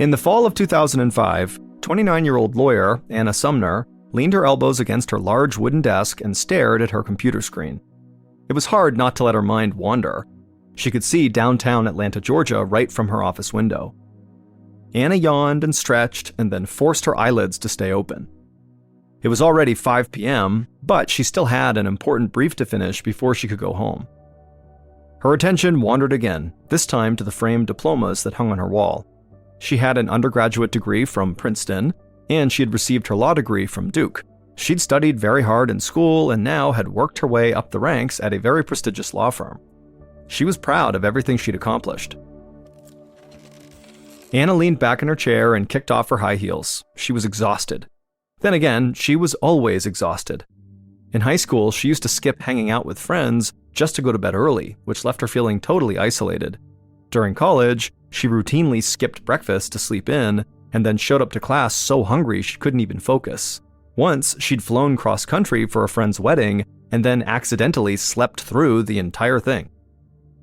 In the fall of 2005, 29-year-old lawyer Anna Sumner leaned her elbows against her large wooden desk and stared at her computer screen. It was hard not to let her mind wander. She could see downtown Atlanta, Georgia, right from her office window. Anna yawned and stretched and then forced her eyelids to stay open. It was already 5 p.m., but she still had an important brief to finish before she could go home. Her attention wandered again, this time to the framed diplomas that hung on her wall. She had an undergraduate degree from Princeton, and she had received her law degree from Duke. She'd studied very hard in school and now had worked her way up the ranks at a very prestigious law firm. She was proud of everything she'd accomplished. Anna leaned back in her chair and kicked off her high heels. She was exhausted. Then again, she was always exhausted. In high school, she used to skip hanging out with friends just to go to bed early, which left her feeling totally isolated. During college, she routinely skipped breakfast to sleep in, and then showed up to class so hungry she couldn't even focus. Once, she'd flown cross-country for a friend's wedding, and then accidentally slept through the entire thing.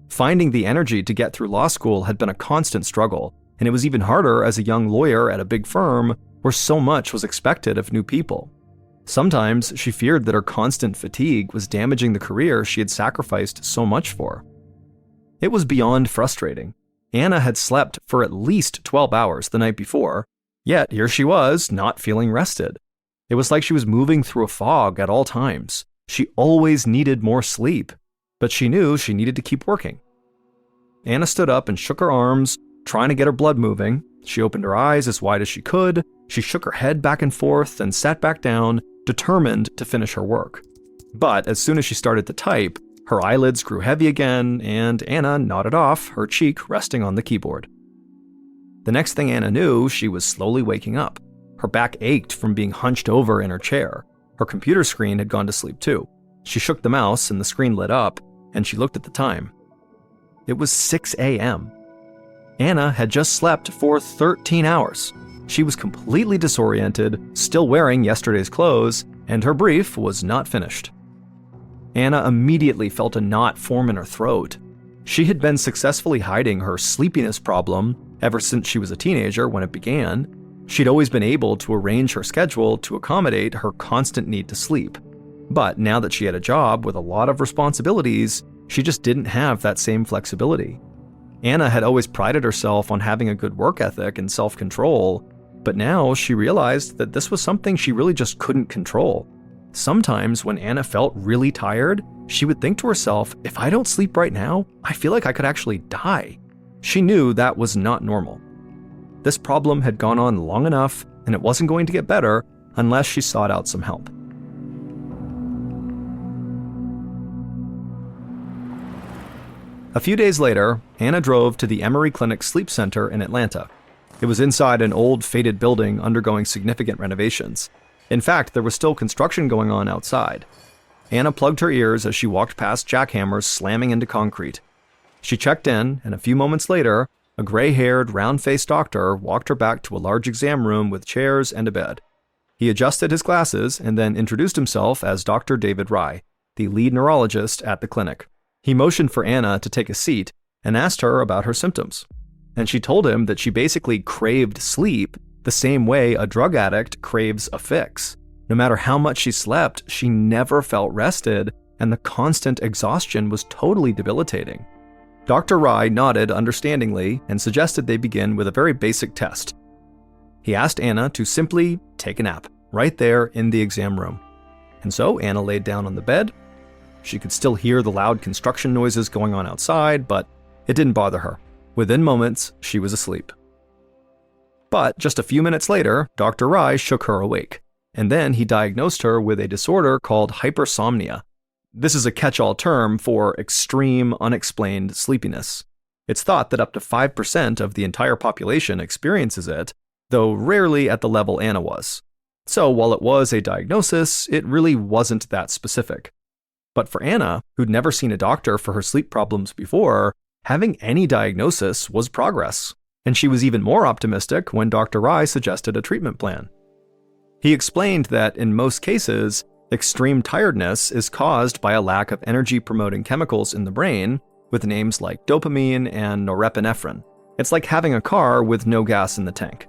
Finding the energy to get through law school had been a constant struggle, and it was even harder as a young lawyer at a big firm where so much was expected of new people. Sometimes she feared that her constant fatigue was damaging the career she had sacrificed so much for. It was beyond frustrating. Anna had slept for at least 12 hours the night before, yet here she was, not feeling rested. It was like she was moving through a fog at all times. She always needed more sleep, but she knew she needed to keep working. Anna stood up and shook her arms, trying to get her blood moving. She opened her eyes as wide as she could. She shook her head back and forth and sat back down, determined to finish her work. But as soon as she started to type, her eyelids grew heavy again, and Anna nodded off, her cheek resting on the keyboard. The next thing Anna knew, she was slowly waking up. Her back ached from being hunched over in her chair. Her computer screen had gone to sleep too. She shook the mouse and the screen lit up, and she looked at the time. It was 6 a.m. Anna had just slept for 13 hours. She was completely disoriented, still wearing yesterday's clothes, and her brief was not finished. Anna immediately felt a knot form in her throat. She had been successfully hiding her sleepiness problem ever since she was a teenager when it began. She'd always been able to arrange her schedule to accommodate her constant need to sleep. But now that she had a job with a lot of responsibilities, she just didn't have that same flexibility. Anna had always prided herself on having a good work ethic and self-control, but now she realized that this was something she really just couldn't control. Sometimes when Anna felt really tired, she would think to herself, if I don't sleep right now, I feel like I could actually die. She knew that was not normal. This problem had gone on long enough, and it wasn't going to get better unless she sought out some help. A few days later, Anna drove to the Emory Clinic Sleep Center in Atlanta. It was inside an old, faded building undergoing significant renovations. In fact, there was still construction going on outside. Anna plugged her ears as she walked past jackhammers slamming into concrete. She checked in, and a few moments later, a gray-haired, round-faced doctor walked her back to a large exam room with chairs and a bed. He adjusted his glasses and then introduced himself as Dr. David Rye, the lead neurologist at the clinic. He motioned for Anna to take a seat and asked her about her symptoms. And she told him that she basically craved sleep the same way a drug addict craves a fix. No matter how much she slept, she never felt rested, and the constant exhaustion was totally debilitating. Dr. Rye nodded understandingly and suggested they begin with a very basic test. He asked Anna to simply take a nap, right there in the exam room. And so Anna laid down on the bed. She could still hear the loud construction noises going on outside, but it didn't bother her. Within moments, she was asleep. But just a few minutes later, Dr. Rye shook her awake, and then he diagnosed her with a disorder called hypersomnia. This is a catch-all term for extreme, unexplained sleepiness. It's thought that up to 5% of the entire population experiences it, though rarely at the level Anna was. So while it was a diagnosis, it really wasn't that specific. But for Anna, who'd never seen a doctor for her sleep problems before, having any diagnosis was progress. And she was even more optimistic when Dr. Rye suggested a treatment plan. He explained that in most cases, extreme tiredness is caused by a lack of energy-promoting chemicals in the brain, with names like dopamine and norepinephrine. It's like having a car with no gas in the tank.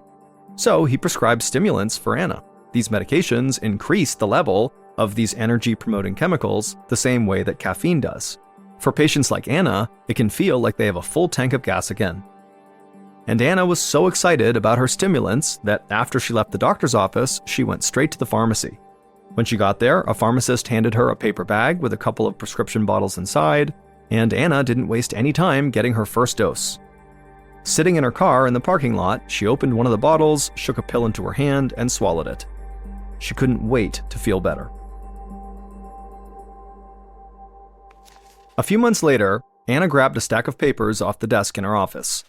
So he prescribed stimulants for Anna. These medications increase the level of these energy-promoting chemicals the same way that caffeine does. For patients like Anna, it can feel like they have a full tank of gas again. And Anna was so excited about her stimulants that after she left the doctor's office, she went straight to the pharmacy. When she got there, a pharmacist handed her a paper bag with a couple of prescription bottles inside, and Anna didn't waste any time getting her first dose. Sitting in her car in the parking lot, she opened one of the bottles, shook a pill into her hand, and swallowed it. She couldn't wait to feel better. A few months later, Anna grabbed a stack of papers off the desk in her office.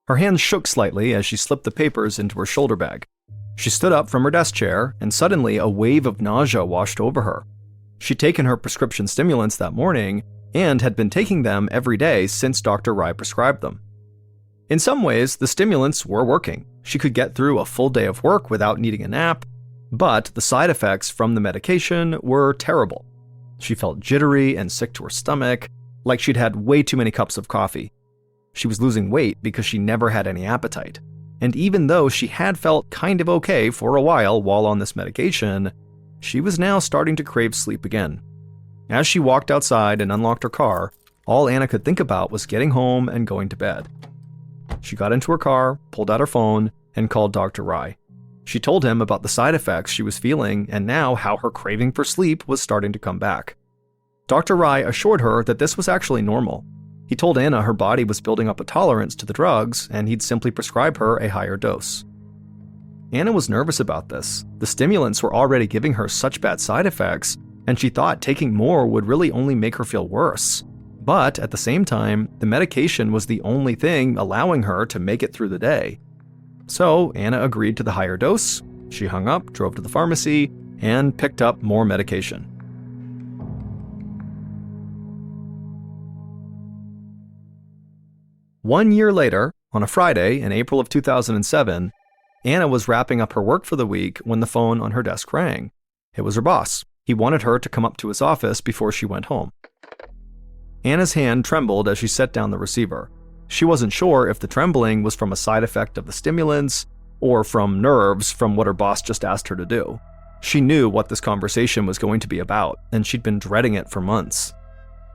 Her hands shook slightly as she slipped the papers into her shoulder bag. She stood up from her desk chair, and suddenly a wave of nausea washed over her. She'd taken her prescription stimulants that morning and had been taking them every day since Dr. Rai prescribed them. In some ways, the stimulants were working. She could get through a full day of work without needing a nap, but the side effects from the medication were terrible. She felt jittery and sick to her stomach, like she'd had way too many cups of coffee. She was losing weight because she never had any appetite. And even though she had felt kind of okay for a while on this medication, she was now starting to crave sleep again. As she walked outside and unlocked her car, all Anna could think about was getting home and going to bed. She got into her car, pulled out her phone, and called Dr. Rai. She told him about the side effects she was feeling and now how her craving for sleep was starting to come back. Dr. Rai assured her that this was actually normal. He told Anna her body was building up a tolerance to the drugs, and he'd simply prescribe her a higher dose. Anna was nervous about this. The stimulants were already giving her such bad side effects, and she thought taking more would really only make her feel worse. But at the same time, the medication was the only thing allowing her to make it through the day. So Anna agreed to the higher dose. She hung up, drove to the pharmacy, and picked up more medication. One year later, on a Friday in April of 2007, Anna was wrapping up her work for the week when the phone on her desk rang. It was her boss. He wanted her to come up to his office before she went home. Anna's hand trembled as she set down the receiver. She wasn't sure if the trembling was from a side effect of the stimulants or from nerves from what her boss just asked her to do. She knew what this conversation was going to be about, and she'd been dreading it for months.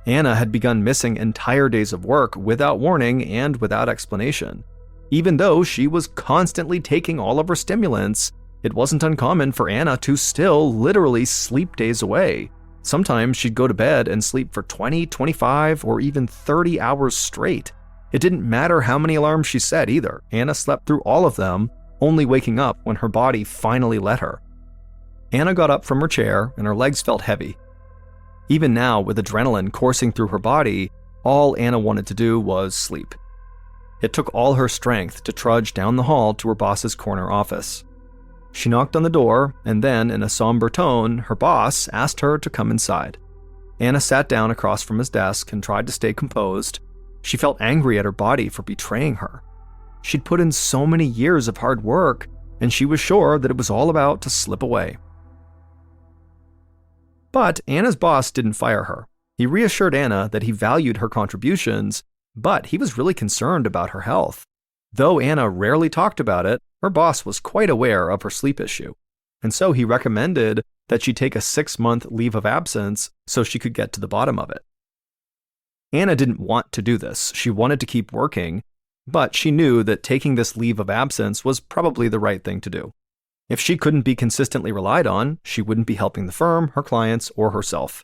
Anna had begun missing entire days of work without warning and without explanation. Even though she was constantly taking all of her stimulants, it wasn't uncommon for Anna to still literally sleep days away. Sometimes she'd go to bed and sleep for 20, 25, or even 30 hours straight. It didn't matter how many alarms she set either. Anna slept through all of them, only waking up when her body finally let her. Anna got up from her chair and her legs felt heavy. Even now, with adrenaline coursing through her body, all Anna wanted to do was sleep. It took all her strength to trudge down the hall to her boss's corner office. She knocked on the door, and then, in a somber tone, her boss asked her to come inside. Anna sat down across from his desk and tried to stay composed. She felt angry at her body for betraying her. She'd put in so many years of hard work, and she was sure that it was all about to slip away. But Anna's boss didn't fire her. He reassured Anna that he valued her contributions, but he was really concerned about her health. Though Anna rarely talked about it, her boss was quite aware of her sleep issue, and so he recommended that she take a 6-month leave of absence so she could get to the bottom of it. Anna didn't want to do this. She wanted to keep working, but she knew that taking this leave of absence was probably the right thing to do. If she couldn't be consistently relied on, she wouldn't be helping the firm, her clients, or herself.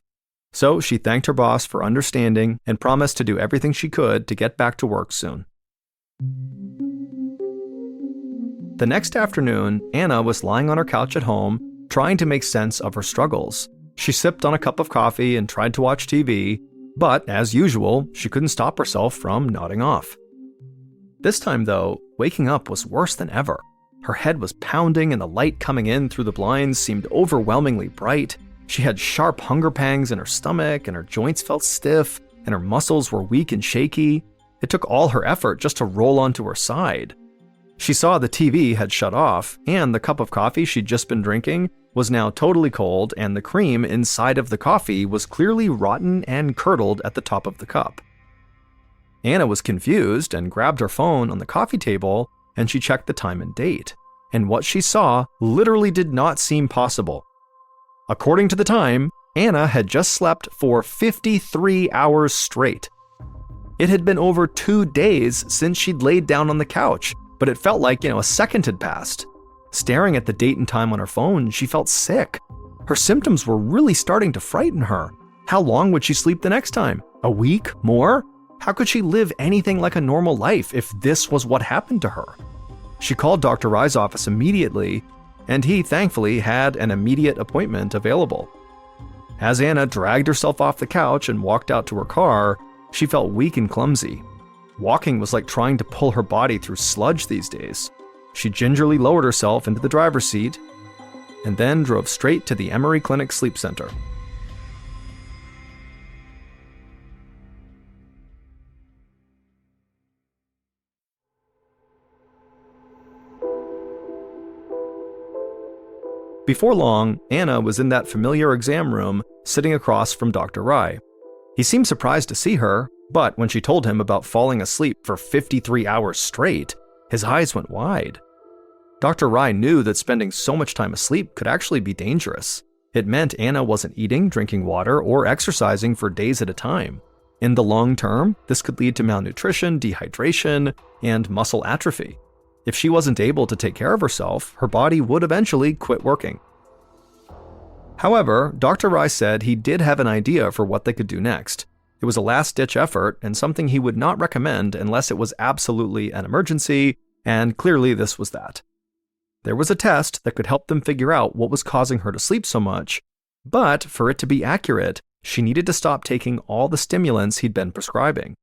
So she thanked her boss for understanding and promised to do everything she could to get back to work soon. The next afternoon, Anna was lying on her couch at home, trying to make sense of her struggles. She sipped on a cup of coffee and tried to watch TV, but as usual, she couldn't stop herself from nodding off. This time, though, waking up was worse than ever. Her head was pounding and the light coming in through the blinds seemed overwhelmingly bright. She had sharp hunger pangs in her stomach and her joints felt stiff and her muscles were weak and shaky. It took all her effort just to roll onto her side. She saw the TV had shut off and the cup of coffee she'd just been drinking was now totally cold and the cream inside of the coffee was clearly rotten and curdled at the top of the cup. Anna was confused and grabbed her phone on the coffee table, and she checked the time and date. And what she saw literally did not seem possible. According to the time, Anna had just slept for 53 hours straight. It had been over 2 days since she'd laid down on the couch, but it felt like, a second had passed. Staring at the date and time on her phone, she felt sick. Her symptoms were really starting to frighten her. How long would she sleep the next time? A week? More? How could she live anything like a normal life if this was what happened to her? She called Dr. Rye's office immediately, and he thankfully had an immediate appointment available. As Anna dragged herself off the couch and walked out to her car, she felt weak and clumsy. Walking was like trying to pull her body through sludge these days. She gingerly lowered herself into the driver's seat and then drove straight to the Emory Clinic Sleep Center. Before long, Anna was in that familiar exam room, sitting across from Dr. Rye. He seemed surprised to see her, but when she told him about falling asleep for 53 hours straight, his eyes went wide. Dr. Rye knew that spending so much time asleep could actually be dangerous. It meant Anna wasn't eating, drinking water, or exercising for days at a time. In the long term, this could lead to malnutrition, dehydration, and muscle atrophy. If she wasn't able to take care of herself, her body would eventually quit working. However, Dr. Rye said he did have an idea for what they could do next. It was a last-ditch effort and something he would not recommend unless it was absolutely an emergency, and clearly this was that. There was a test that could help them figure out what was causing her to sleep so much, but for it to be accurate, she needed to stop taking all the stimulants he'd been prescribing.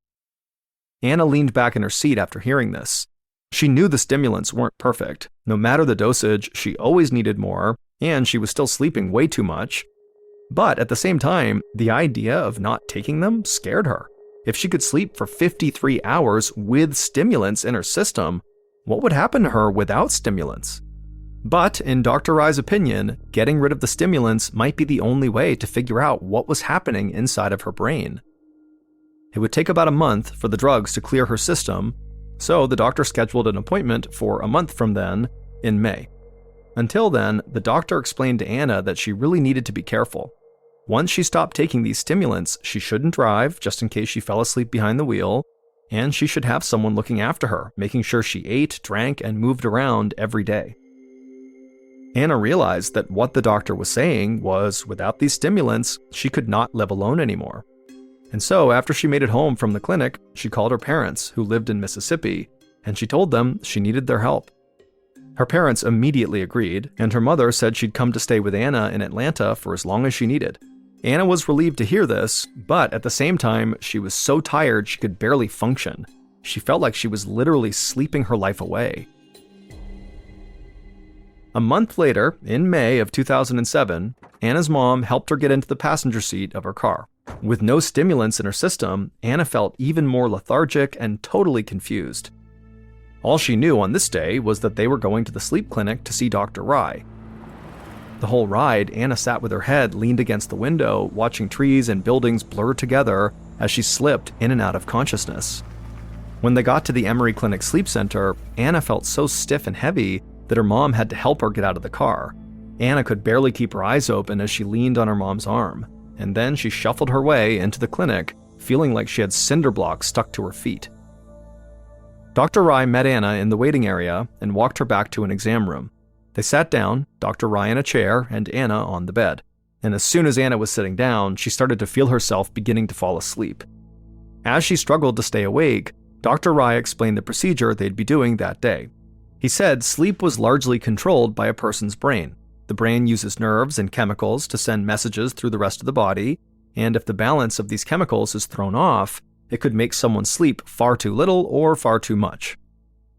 Anna leaned back in her seat after hearing this. She knew the stimulants weren't perfect. No matter the dosage, she always needed more, and she was still sleeping way too much. But at the same time, the idea of not taking them scared her. If she could sleep for 53 hours with stimulants in her system, what would happen to her without stimulants? But in Dr. Rye's opinion, getting rid of the stimulants might be the only way to figure out what was happening inside of her brain. It would take about a month for the drugs to clear her system, so the doctor scheduled an appointment for a month from then, in May. Until then, the doctor explained to Anna that she really needed to be careful. Once she stopped taking these stimulants, she shouldn't drive, just in case she fell asleep behind the wheel, and she should have someone looking after her, making sure she ate, drank, and moved around every day. Anna realized that what the doctor was saying was, without these stimulants, she could not live alone anymore. And so, after she made it home from the clinic, she called her parents, who lived in Mississippi, and she told them she needed their help. Her parents immediately agreed, and her mother said she'd come to stay with Anna in Atlanta for as long as she needed. Anna was relieved to hear this, but at the same time, she was so tired she could barely function. She felt like she was literally sleeping her life away. A month later, in May of 2007, Anna's mom helped her get into the passenger seat of her car. With no stimulants in her system, Anna felt even more lethargic and totally confused. All she knew on this day was that they were going to the sleep clinic to see Dr. Rye. The whole ride, Anna sat with her head leaned against the window, watching trees and buildings blur together as she slipped in and out of consciousness. When they got to the Emory Clinic Sleep Center, Anna felt so stiff and heavy that her mom had to help her get out of the car. Anna could barely keep her eyes open as she leaned on her mom's arm, and then she shuffled her way into the clinic, feeling like she had cinder blocks stuck to her feet. Dr. Rye met Anna in the waiting area and walked her back to an exam room. They sat down, Dr. Rye in a chair and Anna on the bed. And as soon as Anna was sitting down, she started to feel herself beginning to fall asleep. As she struggled to stay awake, Dr. Rye explained the procedure they'd be doing that day. He said sleep was largely controlled by a person's brain. The brain uses nerves and chemicals to send messages through the rest of the body, and if the balance of these chemicals is thrown off, it could make someone sleep far too little or far too much.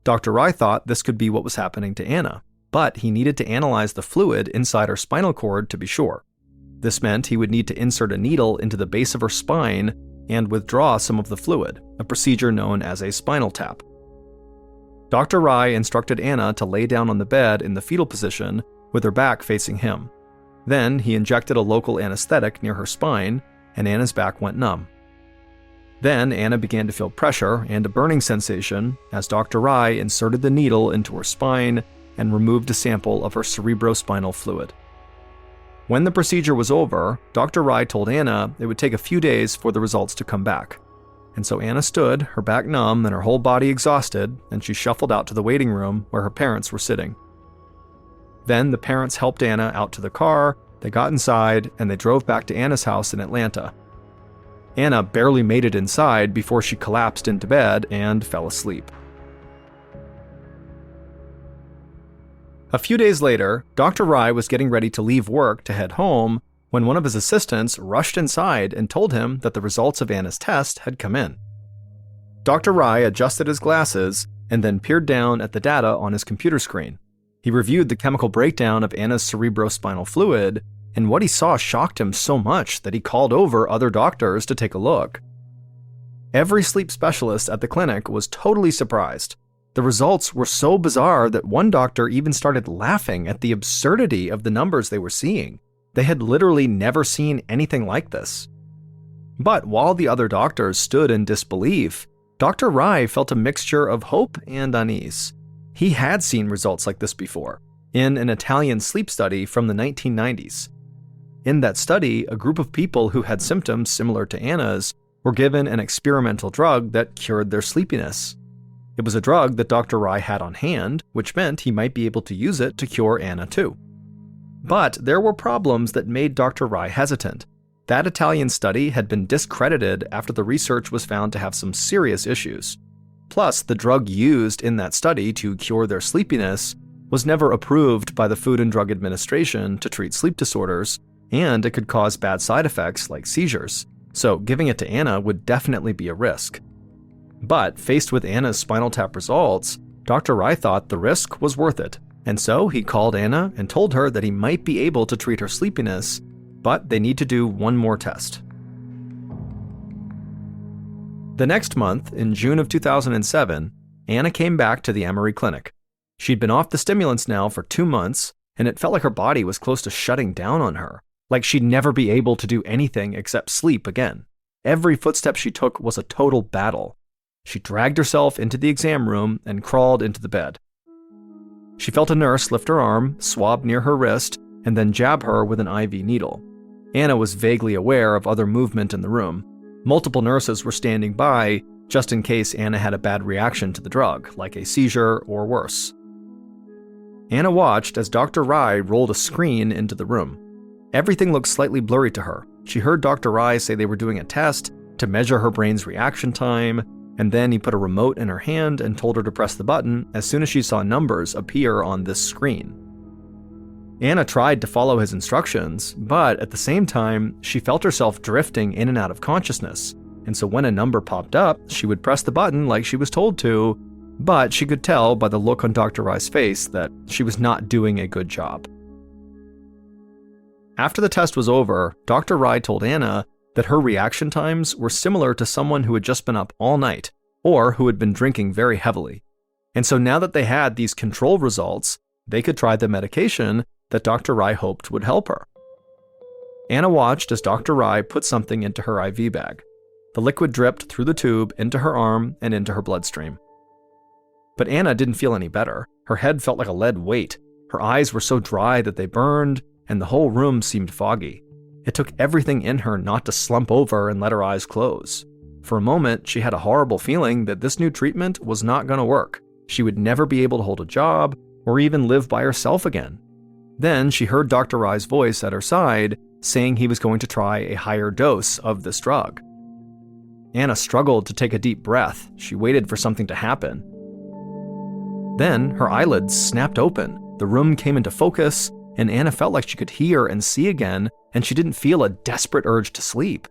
Dr. Rye thought this could be what was happening to Anna, but he needed to analyze the fluid inside her spinal cord to be sure. This meant he would need to insert a needle into the base of her spine and withdraw some of the fluid, a procedure known as a spinal tap. Dr. Rye instructed Anna to lay down on the bed in the fetal position with her back facing him. Then he injected a local anesthetic near her spine, and Anna's back went numb. Then Anna began to feel pressure and a burning sensation as Dr. Rye inserted the needle into her spine and removed a sample of her cerebrospinal fluid. When the procedure was over, Dr. Rye told Anna it would take a few days for the results to come back. And so Anna stood, her back numb and her whole body exhausted, and she shuffled out to the waiting room where her parents were sitting. Then the parents helped Anna out to the car, they got inside, and they drove back to Anna's house in Atlanta. Anna barely made it inside before she collapsed into bed and fell asleep. A few days later, Dr. Rye was getting ready to leave work to head home when one of his assistants rushed inside and told him that the results of Anna's test had come in. Dr. Rye adjusted his glasses and then peered down at the data on his computer screen. He reviewed the chemical breakdown of Anna's cerebrospinal fluid, and what he saw shocked him so much that he called over other doctors to take a look. Every sleep specialist at the clinic was totally surprised. The results were so bizarre that one doctor even started laughing at the absurdity of the numbers they were seeing. They had literally never seen anything like this. But while the other doctors stood in disbelief, Dr. Rye felt a mixture of hope and unease. He had seen results like this before, in an Italian sleep study from the 1990s. In that study, a group of people who had symptoms similar to Anna's were given an experimental drug that cured their sleepiness. It was a drug that Dr. Rye had on hand, which meant he might be able to use it to cure Anna too. But there were problems that made Dr. Rye hesitant. That Italian study had been discredited after the research was found to have some serious issues. Plus, the drug used in that study to cure their sleepiness was never approved by the Food and Drug Administration to treat sleep disorders, and it could cause bad side effects like seizures, so giving it to Anna would definitely be a risk. But faced with Anna's spinal tap results, Dr. Rye thought the risk was worth it, and so he called Anna and told her that he might be able to treat her sleepiness, but they need to do one more test. The next month, in June of 2007, Anna came back to the Emory Clinic. She'd been off the stimulants now for 2 months, and it felt like her body was close to shutting down on her, like she'd never be able to do anything except sleep again. Every footstep she took was a total battle. She dragged herself into the exam room and crawled into the bed. She felt a nurse lift her arm, swab near her wrist, and then jab her with an IV needle. Anna was vaguely aware of other movement in the room. Multiple nurses were standing by, just in case Anna had a bad reaction to the drug, like a seizure or worse. Anna watched as Dr. Rye rolled a screen into the room. Everything looked slightly blurry to her. She heard Dr. Rye say they were doing a test to measure her brain's reaction time, and then he put a remote in her hand and told her to press the button as soon as she saw numbers appear on this screen. Anna tried to follow his instructions, but at the same time, she felt herself drifting in and out of consciousness, and so when a number popped up, she would press the button like she was told to, but she could tell by the look on Dr. Rye's face that she was not doing a good job. After the test was over, Dr. Rye told Anna that her reaction times were similar to someone who had just been up all night, or who had been drinking very heavily. And so now that they had these control results, they could try the medication that Dr. Rye hoped would help her. Anna watched as Dr. Rye put something into her IV bag. The liquid dripped through the tube into her arm and into her bloodstream. But Anna didn't feel any better. Her head felt like a lead weight. Her eyes were so dry that they burned, and the whole room seemed foggy. It took everything in her not to slump over and let her eyes close. For a moment, she had a horrible feeling that this new treatment was not going to work. She would never be able to hold a job or even live by herself again. Then she heard Dr. Rye's voice at her side saying he was going to try a higher dose of this drug. Anna struggled to take a deep breath. She waited for something to happen. Then her eyelids snapped open. The room came into focus, and Anna felt like she could hear and see again, and she didn't feel a desperate urge to sleep.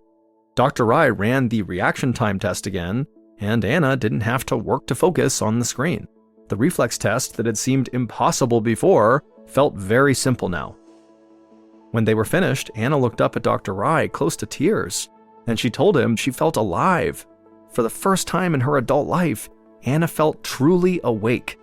Dr. Rye ran the reaction time test again, and Anna didn't have to work to focus on the screen. The reflex test that had seemed impossible before felt very simple now. When they were finished, Anna looked up at Dr. Rye, close to tears, and she told him she felt alive. For the first time in her adult life, Anna felt truly awake.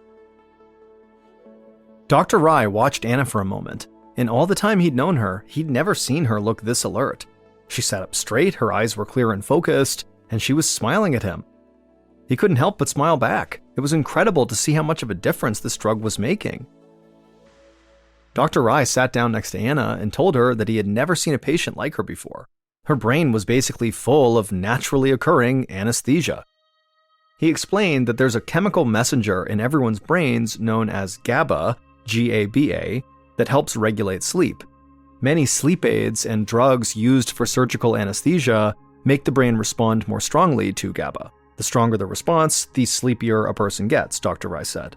Dr. Rye watched Anna for a moment. In all the time he'd known her, he'd never seen her look this alert. She sat up straight, her eyes were clear and focused, and she was smiling at him. He couldn't help but smile back. It was incredible to see how much of a difference this drug was making. Dr. Rai sat down next to Anna and told her that he had never seen a patient like her before. Her brain was basically full of naturally occurring anesthesia. He explained that there's a chemical messenger in everyone's brains known as GABA, G-A-B-A, that helps regulate sleep. Many sleep aids and drugs used for surgical anesthesia make the brain respond more strongly to GABA. The stronger the response, the sleepier a person gets, Dr. Rai said.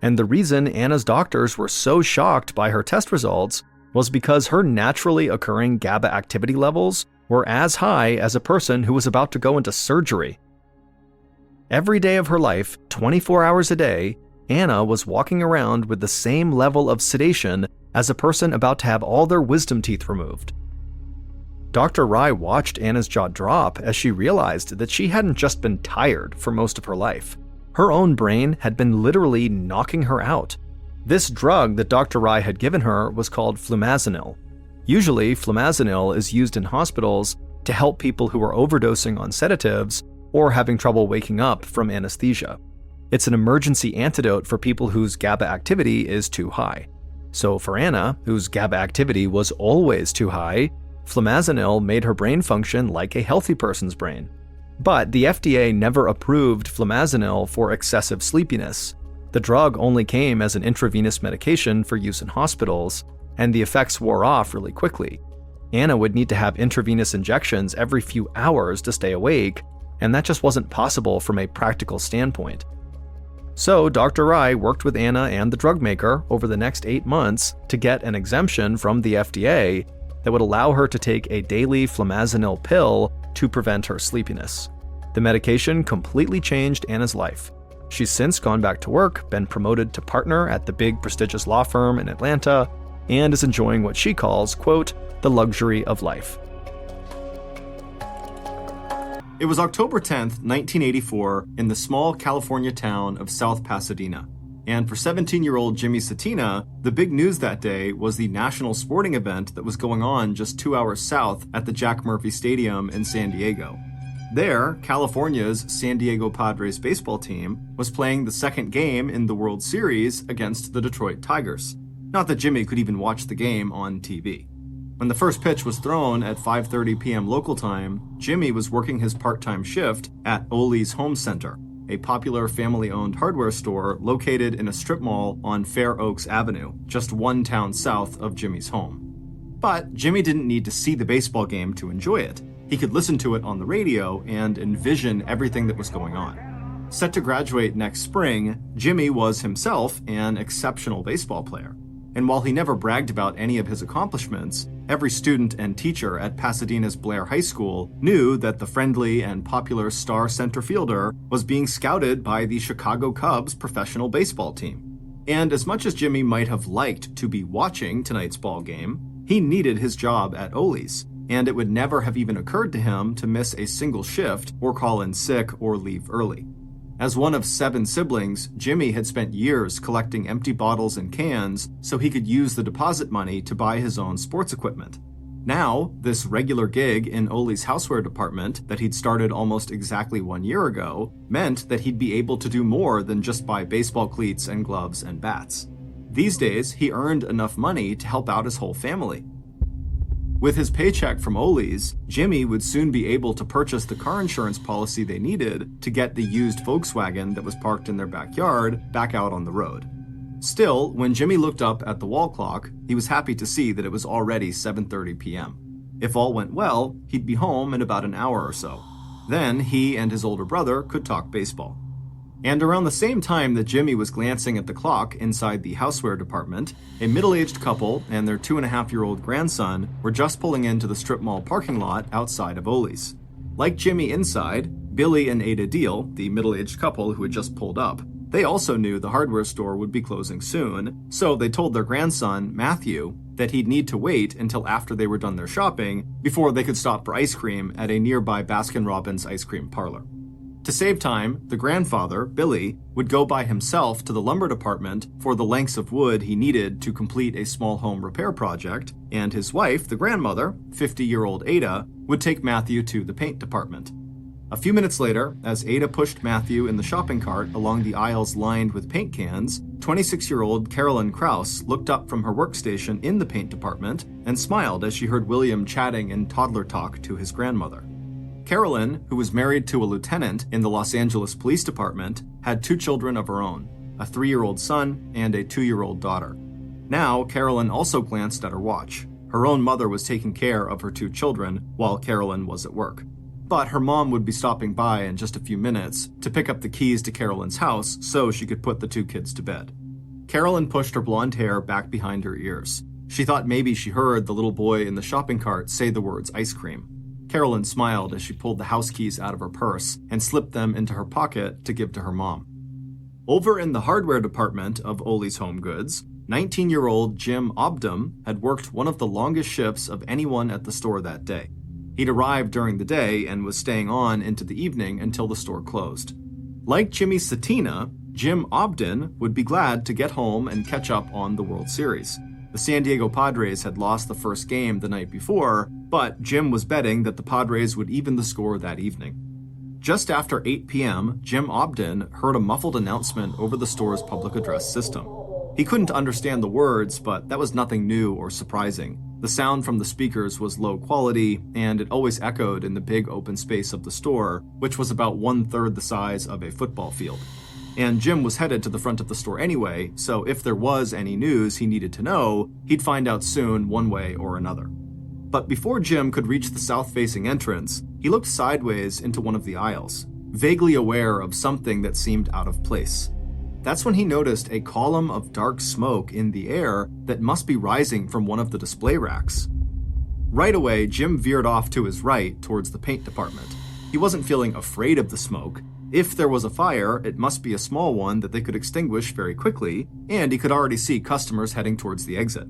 And the reason Anna's doctors were so shocked by her test results was because her naturally occurring GABA activity levels were as high as a person who was about to go into surgery. Every day of her life, 24 hours a day, Anna was walking around with the same level of sedation as a person about to have all their wisdom teeth removed. Dr. Rai watched Anna's jaw drop as she realized that she hadn't just been tired for most of her life. Her own brain had been literally knocking her out. This drug that Dr. Rai had given her was called flumazenil. Usually, flumazenil is used in hospitals to help people who are overdosing on sedatives or having trouble waking up from anesthesia. It's an emergency antidote for people whose GABA activity is too high. So for Anna, whose GABA activity was always too high, flumazenil made her brain function like a healthy person's brain. But the FDA never approved flumazenil for excessive sleepiness. The drug only came as an intravenous medication for use in hospitals, and the effects wore off really quickly. Anna would need to have intravenous injections every few hours to stay awake, and that just wasn't possible from a practical standpoint. So Dr. Rai worked with Anna and the drug maker over the next 8 months to get an exemption from the FDA that would allow her to take a daily flumazenil pill to prevent her sleepiness. The medication completely changed Anna's life. She's since gone back to work, been promoted to partner at the big prestigious law firm in Atlanta, and is enjoying what she calls, quote, the luxury of life. It was October 10th, 1984, in the small California town of South Pasadena. And for 17-year-old Jimmy Satina, the big news that day was the national sporting event that was going on just 2 hours south at the Jack Murphy Stadium in San Diego. There, California's San Diego Padres baseball team was playing the second game in the World Series against the Detroit Tigers. Not that Jimmy could even watch the game on TV. When the first pitch was thrown at 5:30 p.m. local time, Jimmy was working his part-time shift at Ole's Home Center, a popular family-owned hardware store located in a strip mall on Fair Oaks Avenue, just one town south of Jimmy's home. But Jimmy didn't need to see the baseball game to enjoy it. He could listen to it on the radio and envision everything that was going on. Set to graduate next spring, Jimmy was himself an exceptional baseball player. And while he never bragged about any of his accomplishments, every student and teacher at Pasadena's Blair High School knew that the friendly and popular star center fielder was being scouted by the Chicago Cubs professional baseball team. And as much as Jimmy might have liked to be watching tonight's ball game, he needed his job at Ole's, and it would never have even occurred to him to miss a single shift or call in sick or leave early. As one of 7 siblings, Jimmy had spent years collecting empty bottles and cans so he could use the deposit money to buy his own sports equipment. Now, this regular gig in Ole's houseware department that he'd started almost exactly 1 year ago meant that he'd be able to do more than just buy baseball cleats and gloves and bats. These days, he earned enough money to help out his whole family. With his paycheck from Ole's, Jimmy would soon be able to purchase the car insurance policy they needed to get the used Volkswagen that was parked in their backyard back out on the road. Still, when Jimmy looked up at the wall clock, he was happy to see that it was already 7:30 p.m. If all went well, he'd be home in about an hour or so. Then he and his older brother could talk baseball. And around the same time that Jimmy was glancing at the clock inside the houseware department, a middle-aged couple and their 2.5-year-old grandson were just pulling into the strip mall parking lot outside of Ole's. Like Jimmy inside, Billy and Ada Deal, the middle-aged couple who had just pulled up, they also knew the hardware store would be closing soon, so they told their grandson, Matthew, that he'd need to wait until after they were done their shopping before they could stop for ice cream at a nearby Baskin-Robbins ice cream parlor. To save time, the grandfather, Billy, would go by himself to the lumber department for the lengths of wood he needed to complete a small home repair project, and his wife, the grandmother, 50-year-old Ada, would take Matthew to the paint department. A few minutes later, as Ada pushed Matthew in the shopping cart along the aisles lined with paint cans, 26-year-old Carolyn Krause looked up from her workstation in the paint department and smiled as she heard William chatting in toddler talk to his grandmother. Carolyn, who was married to a lieutenant in the Los Angeles Police Department, had 2 children of her own, a 3-year-old son and a 2-year-old daughter. Now, Carolyn also glanced at her watch. Her own mother was taking care of her 2 children while Carolyn was at work. But her mom would be stopping by in just a few minutes to pick up the keys to Carolyn's house so she could put the 2 kids to bed. Carolyn pushed her blonde hair back behind her ears. She thought maybe she heard the little boy in the shopping cart say the words ice cream. Carolyn smiled as she pulled the house keys out of her purse and slipped them into her pocket to give to her mom. Over in the hardware department of Ole's Home Goods, 19-year-old Jim Obdam had worked one of the longest shifts of anyone at the store that day. He'd arrived during the day and was staying on into the evening until the store closed. Like Jimmy Satina, Jim Obdam would be glad to get home and catch up on the World Series. The San Diego Padres had lost the first game the night before, but Jim was betting that the Padres would even the score that evening. Just after 8 p.m., Jim Obdam heard a muffled announcement over the store's public address system. He couldn't understand the words, but that was nothing new or surprising. The sound from the speakers was low quality, and it always echoed in the big open space of the store, which was about 1/3 the size of a football field. And Jim was headed to the front of the store anyway, so if there was any news he needed to know, he'd find out soon one way or another. But before Jim could reach the south-facing entrance, he looked sideways into one of the aisles, vaguely aware of something that seemed out of place. That's when he noticed a column of dark smoke in the air that must be rising from one of the display racks. Right away, Jim veered off to his right towards the paint department. He wasn't feeling afraid of the smoke. If there was a fire, it must be a small one that they could extinguish very quickly, and he could already see customers heading towards the exit.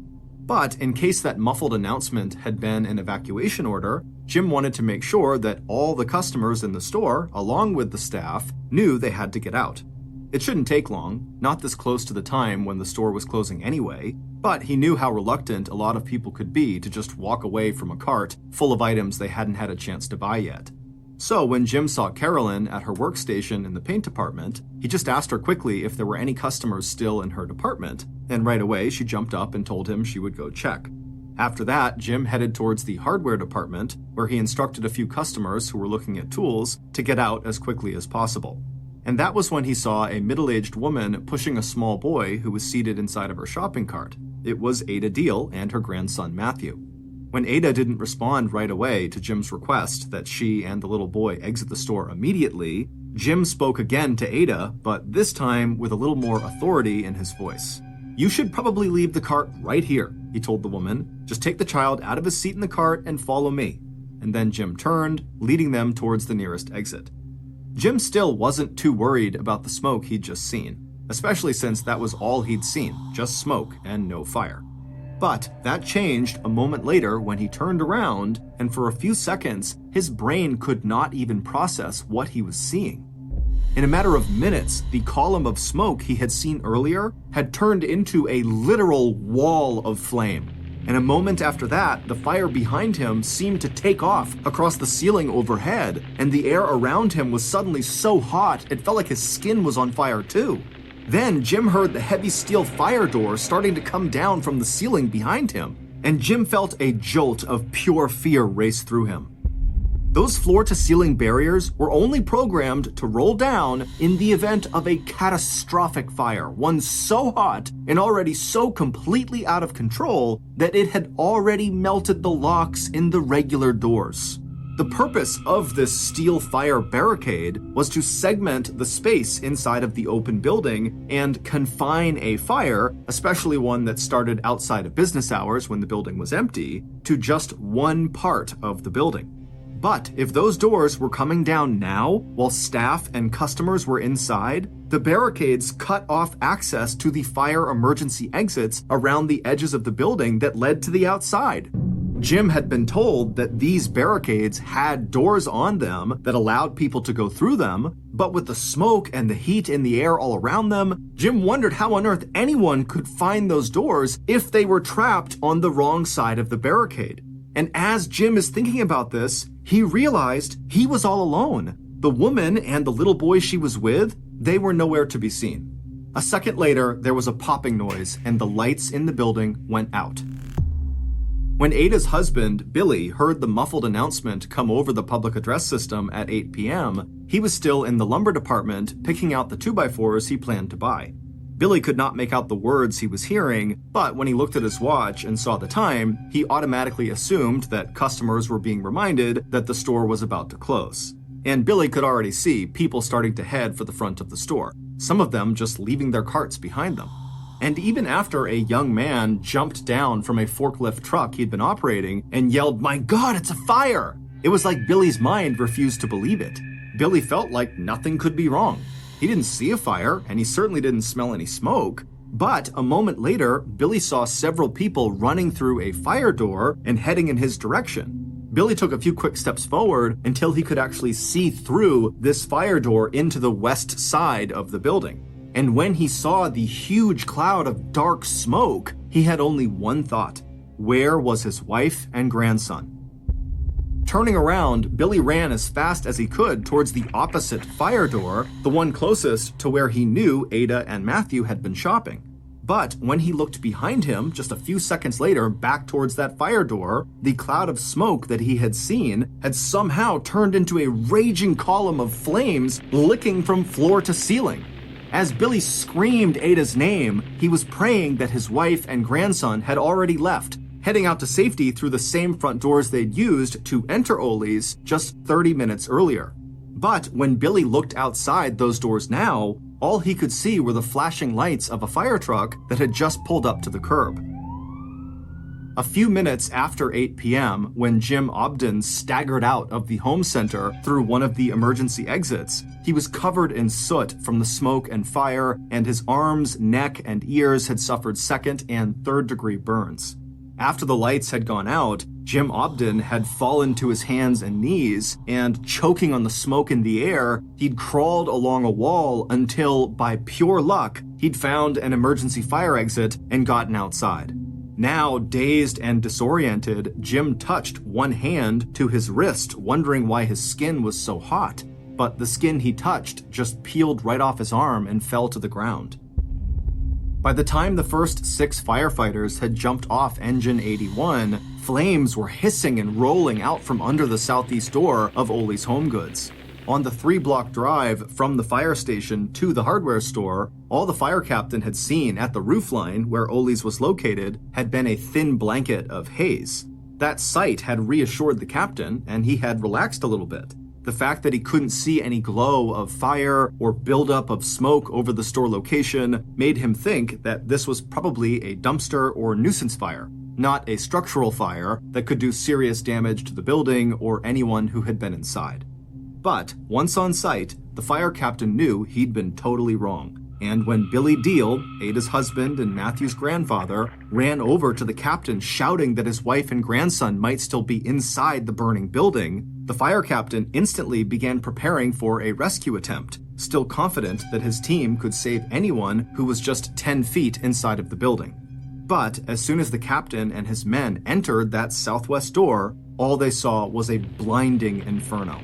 But in case that muffled announcement had been an evacuation order, Jim wanted to make sure that all the customers in the store, along with the staff, knew they had to get out. It shouldn't take long, not this close to the time when the store was closing anyway, but he knew how reluctant a lot of people could be to just walk away from a cart full of items they hadn't had a chance to buy yet. So when Jim saw Carolyn at her workstation in the paint department, he just asked her quickly if there were any customers still in her department, and right away she jumped up and told him she would go check. After that, Jim headed towards the hardware department, where he instructed a few customers who were looking at tools to get out as quickly as possible. And that was when he saw a middle-aged woman pushing a small boy who was seated inside of her shopping cart. It was Ada Deal and her grandson Matthew. When Ada didn't respond right away to Jim's request that she and the little boy exit the store immediately, Jim spoke again to Ada, but this time with a little more authority in his voice. "You should probably leave the cart right here," he told the woman. "Just take the child out of his seat in the cart and follow me." And then Jim turned, leading them towards the nearest exit. Jim still wasn't too worried about the smoke he'd just seen, especially since that was all he'd seen, just smoke and no fire. But that changed a moment later when he turned around, and for a few seconds, his brain could not even process what he was seeing. In a matter of minutes, the column of smoke he had seen earlier had turned into a literal wall of flame. And a moment after that, the fire behind him seemed to take off across the ceiling overhead, and the air around him was suddenly so hot it felt like his skin was on fire too. Then Jim heard the heavy steel fire doors starting to come down from the ceiling behind him, and Jim felt a jolt of pure fear race through him. Those floor-to-ceiling barriers were only programmed to roll down in the event of a catastrophic fire, one so hot and already so completely out of control that it had already melted the locks in the regular doors. The purpose of this steel fire barricade was to segment the space inside of the open building and confine a fire, especially one that started outside of business hours when the building was empty, to just one part of the building. But if those doors were coming down now, while staff and customers were inside, the barricades cut off access to the fire emergency exits around the edges of the building that led to the outside. Jim had been told that these barricades had doors on them that allowed people to go through them, but with the smoke and the heat in the air all around them, Jim wondered how on earth anyone could find those doors if they were trapped on the wrong side of the barricade. And as Jim is thinking about this, he realized he was all alone. The woman and the little boy she was with, they were nowhere to be seen. A second later, there was a popping noise and the lights in the building went out. When Ada's husband, Billy, heard the muffled announcement come over the public address system at 8 p.m., he was still in the lumber department picking out the 2x4s he planned to buy. Billy could not make out the words he was hearing, but when he looked at his watch and saw the time, he automatically assumed that customers were being reminded that the store was about to close. And Billy could already see people starting to head for the front of the store, some of them just leaving their carts behind them. And even after a young man jumped down from a forklift truck he'd been operating and yelled, "My God, it's a fire!" It was like Billy's mind refused to believe it. Billy felt like nothing could be wrong. He didn't see a fire, and he certainly didn't smell any smoke. But a moment later, Billy saw several people running through a fire door and heading in his direction. Billy took a few quick steps forward until he could actually see through this fire door into the west side of the building. And when he saw the huge cloud of dark smoke, he had only one thought: where was his wife and grandson? Turning around, Billy ran as fast as he could towards the opposite fire door, the one closest to where he knew Ada and Matthew had been shopping. But when he looked behind him, just a few seconds later, back towards that fire door, the cloud of smoke that he had seen had somehow turned into a raging column of flames licking from floor to ceiling. As Billy screamed Ada's name, he was praying that his wife and grandson had already left, heading out to safety through the same front doors they'd used to enter Ole's just 30 minutes earlier. But when Billy looked outside those doors now, all he could see were the flashing lights of a fire truck that had just pulled up to the curb. A few minutes after 8 p.m., when Jim Obden staggered out of the home center through one of the emergency exits, he was covered in soot from the smoke and fire, and his arms, neck, and ears had suffered second and third-degree burns. After the lights had gone out, Jim Obden had fallen to his hands and knees, and choking on the smoke in the air, he'd crawled along a wall until, by pure luck, he'd found an emergency fire exit and gotten outside. Now, dazed and disoriented, Jim touched one hand to his wrist, wondering why his skin was so hot. But the skin he touched just peeled right off his arm and fell to the ground. By the time the first 6 firefighters had jumped off Engine 81, flames were hissing and rolling out from under the southeast door of Ole's Home Goods. On the 3-block drive from the fire station to the hardware store, all the fire captain had seen at the roofline where Ole's was located had been a thin blanket of haze. That sight had reassured the captain, and he had relaxed a little bit. The fact that he couldn't see any glow of fire or buildup of smoke over the store location made him think that this was probably a dumpster or nuisance fire, not a structural fire that could do serious damage to the building or anyone who had been inside. But once on site, the fire captain knew he'd been totally wrong. And when Billy Deal, Ada's husband and Matthew's grandfather, ran over to the captain shouting that his wife and grandson might still be inside the burning building, the fire captain instantly began preparing for a rescue attempt, still confident that his team could save anyone who was just 10 feet inside of the building. But as soon as the captain and his men entered that southwest door, all they saw was a blinding inferno.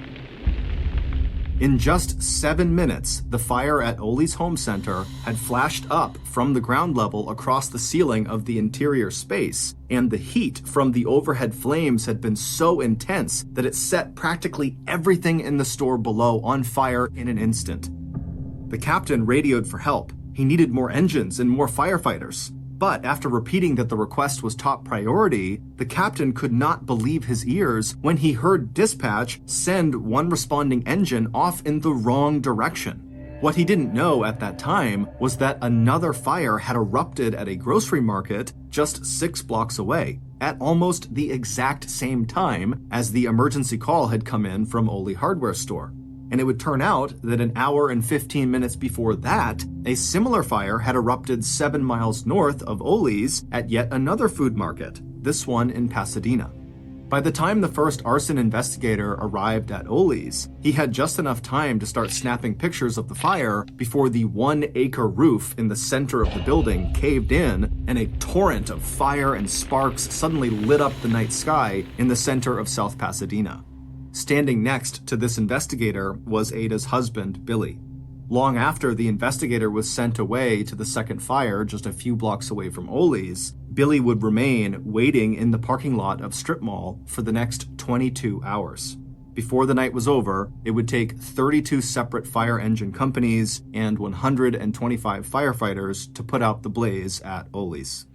In just 7 minutes, the fire at Ole's Home Center had flashed up from the ground level across the ceiling of the interior space, and the heat from the overhead flames had been so intense that it set practically everything in the store below on fire in an instant. The captain radioed for help. He needed more engines and more firefighters. But after repeating that the request was top priority, the captain could not believe his ears when he heard dispatch send one responding engine off in the wrong direction. What he didn't know at that time was that another fire had erupted at a grocery market just 6 blocks away, at almost the exact same time as the emergency call had come in from Ole Hardware Store. And it would turn out that an hour and 15 minutes before that, a similar fire had erupted 7 miles north of Ole's at yet another food market, this one in Pasadena. By the time the first arson investigator arrived at Ole's, he had just enough time to start snapping pictures of the fire before the 1-acre roof in the center of the building caved in and a torrent of fire and sparks suddenly lit up the night sky in the center of South Pasadena. Standing next to this investigator was Ada's husband, Billy. Long after the investigator was sent away to the second fire just a few blocks away from Ole's, Billy would remain waiting in the parking lot of Strip Mall for the next 22 hours. Before the night was over, it would take 32 separate fire engine companies and 125 firefighters to put out the blaze at Ole's.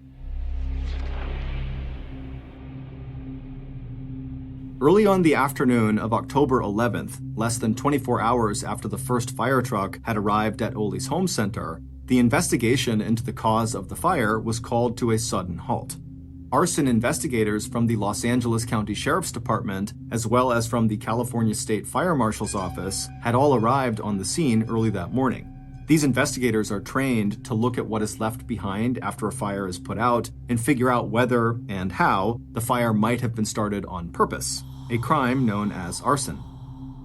Early on the afternoon of October 11th, less than 24 hours after the first fire truck had arrived at Ole's home center, the investigation into the cause of the fire was called to a sudden halt. Arson investigators from the Los Angeles County Sheriff's Department, as well as from the California State Fire Marshal's Office, had all arrived on the scene early that morning. These investigators are trained to look at what is left behind after a fire is put out and figure out whether and how the fire might have been started on purpose, a crime known as arson.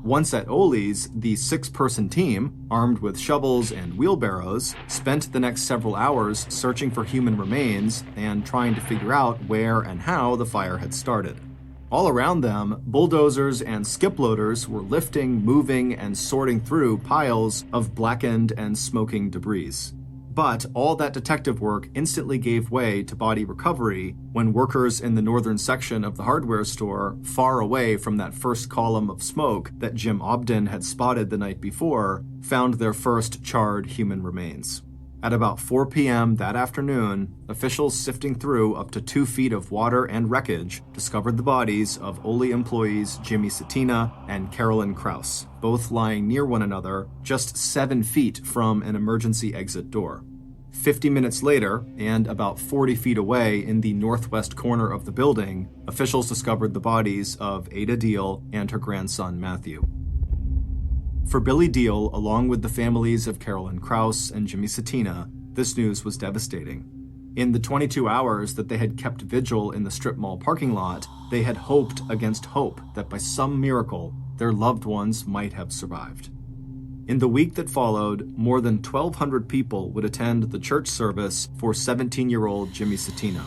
Once at Ole's, the 6-person team, armed with shovels and wheelbarrows, spent the next several hours searching for human remains and trying to figure out where and how the fire had started. All around them, bulldozers and skip loaders were lifting, moving, and sorting through piles of blackened and smoking debris. But all that detective work instantly gave way to body recovery when workers in the northern section of the hardware store, far away from that first column of smoke that Jim Obden had spotted the night before, found their first charred human remains. At about 4 p.m. that afternoon, officials sifting through up to 2 feet of water and wreckage discovered the bodies of Ole employees Jimmy Satina and Carolyn Krause, both lying near one another just 7 feet from an emergency exit door. 50 minutes later, and about 40 feet away in the northwest corner of the building, officials discovered the bodies of Ada Deal and her grandson Matthew. For Billy Deal, along with the families of Carolyn Krause and Jimmy Satina, this news was devastating. In the 22 hours that they had kept vigil in the strip mall parking lot, they had hoped against hope that by some miracle, their loved ones might have survived. In the week that followed, more than 1,200 people would attend the church service for 17-year-old Jimmy Satina,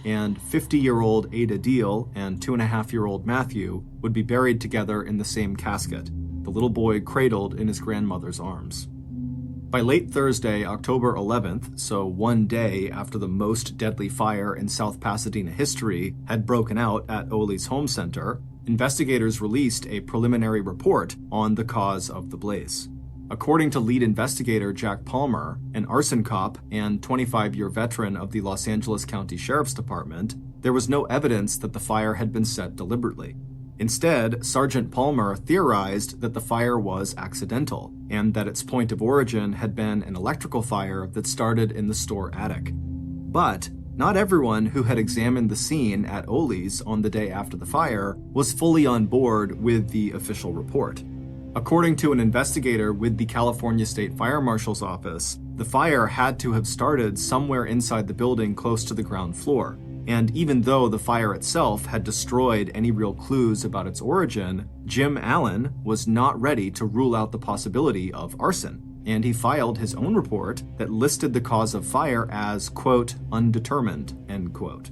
and 50-year-old Ada Deal and 2.5-year-old Matthew would be buried together in the same casket, the little boy cradled in his grandmother's arms. By late Thursday, October 11th, so one day after the most deadly fire in South Pasadena history had broken out at Ole's home center, investigators released a preliminary report on the cause of the blaze. According to lead investigator Jack Palmer, an arson cop and 25-year veteran of the Los Angeles County Sheriff's Department, there was no evidence that the fire had been set deliberately. Instead, Sergeant Palmer theorized that the fire was accidental, and that its point of origin had been an electrical fire that started in the store attic. But not everyone who had examined the scene at Ole's on the day after the fire was fully on board with the official report. According to an investigator with the California State Fire Marshal's Office, the fire had to have started somewhere inside the building close to the ground floor. And even though the fire itself had destroyed any real clues about its origin, Jim Allen was not ready to rule out the possibility of arson, and he filed his own report that listed the cause of fire as, quote, undetermined, end quote.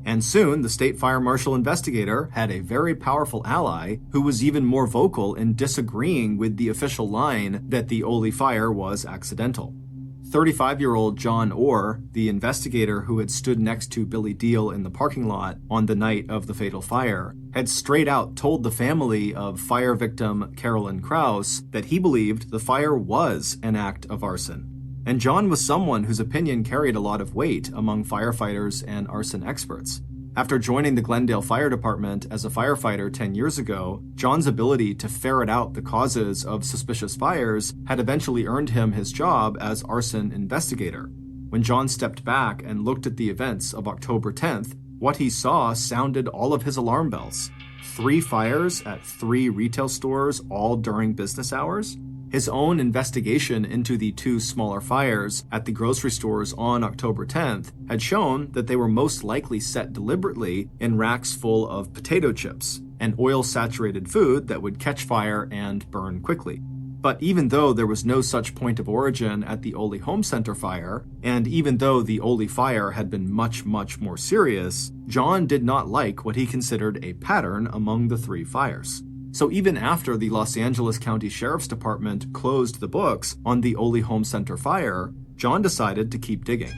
And soon, the state fire marshal investigator had a very powerful ally who was even more vocal in disagreeing with the official line that the Ole fire was accidental. 35-year-old John Orr, the investigator who had stood next to Billy Deal in the parking lot on the night of the fatal fire, had straight out told the family of fire victim Carolyn Krause that he believed the fire was an act of arson. And John was someone whose opinion carried a lot of weight among firefighters and arson experts. After joining the Glendale Fire Department as a firefighter 10 years ago, John's ability to ferret out the causes of suspicious fires had eventually earned him his job as arson investigator. When John stepped back and looked at the events of October 10th, what he saw sounded all of his alarm bells. 3 fires at 3 retail stores, all during business hours? His own investigation into the 2 smaller fires at the grocery stores on October 10th had shown that they were most likely set deliberately in racks full of potato chips, an oil-saturated food that would catch fire and burn quickly. But even though there was no such point of origin at the Ole Home Center fire, and even though the Ole fire had been much more serious, John did not like what he considered a pattern among the 3 fires. So even after the Los Angeles County Sheriff's Department closed the books on the Ole Home Center fire, John decided to keep digging.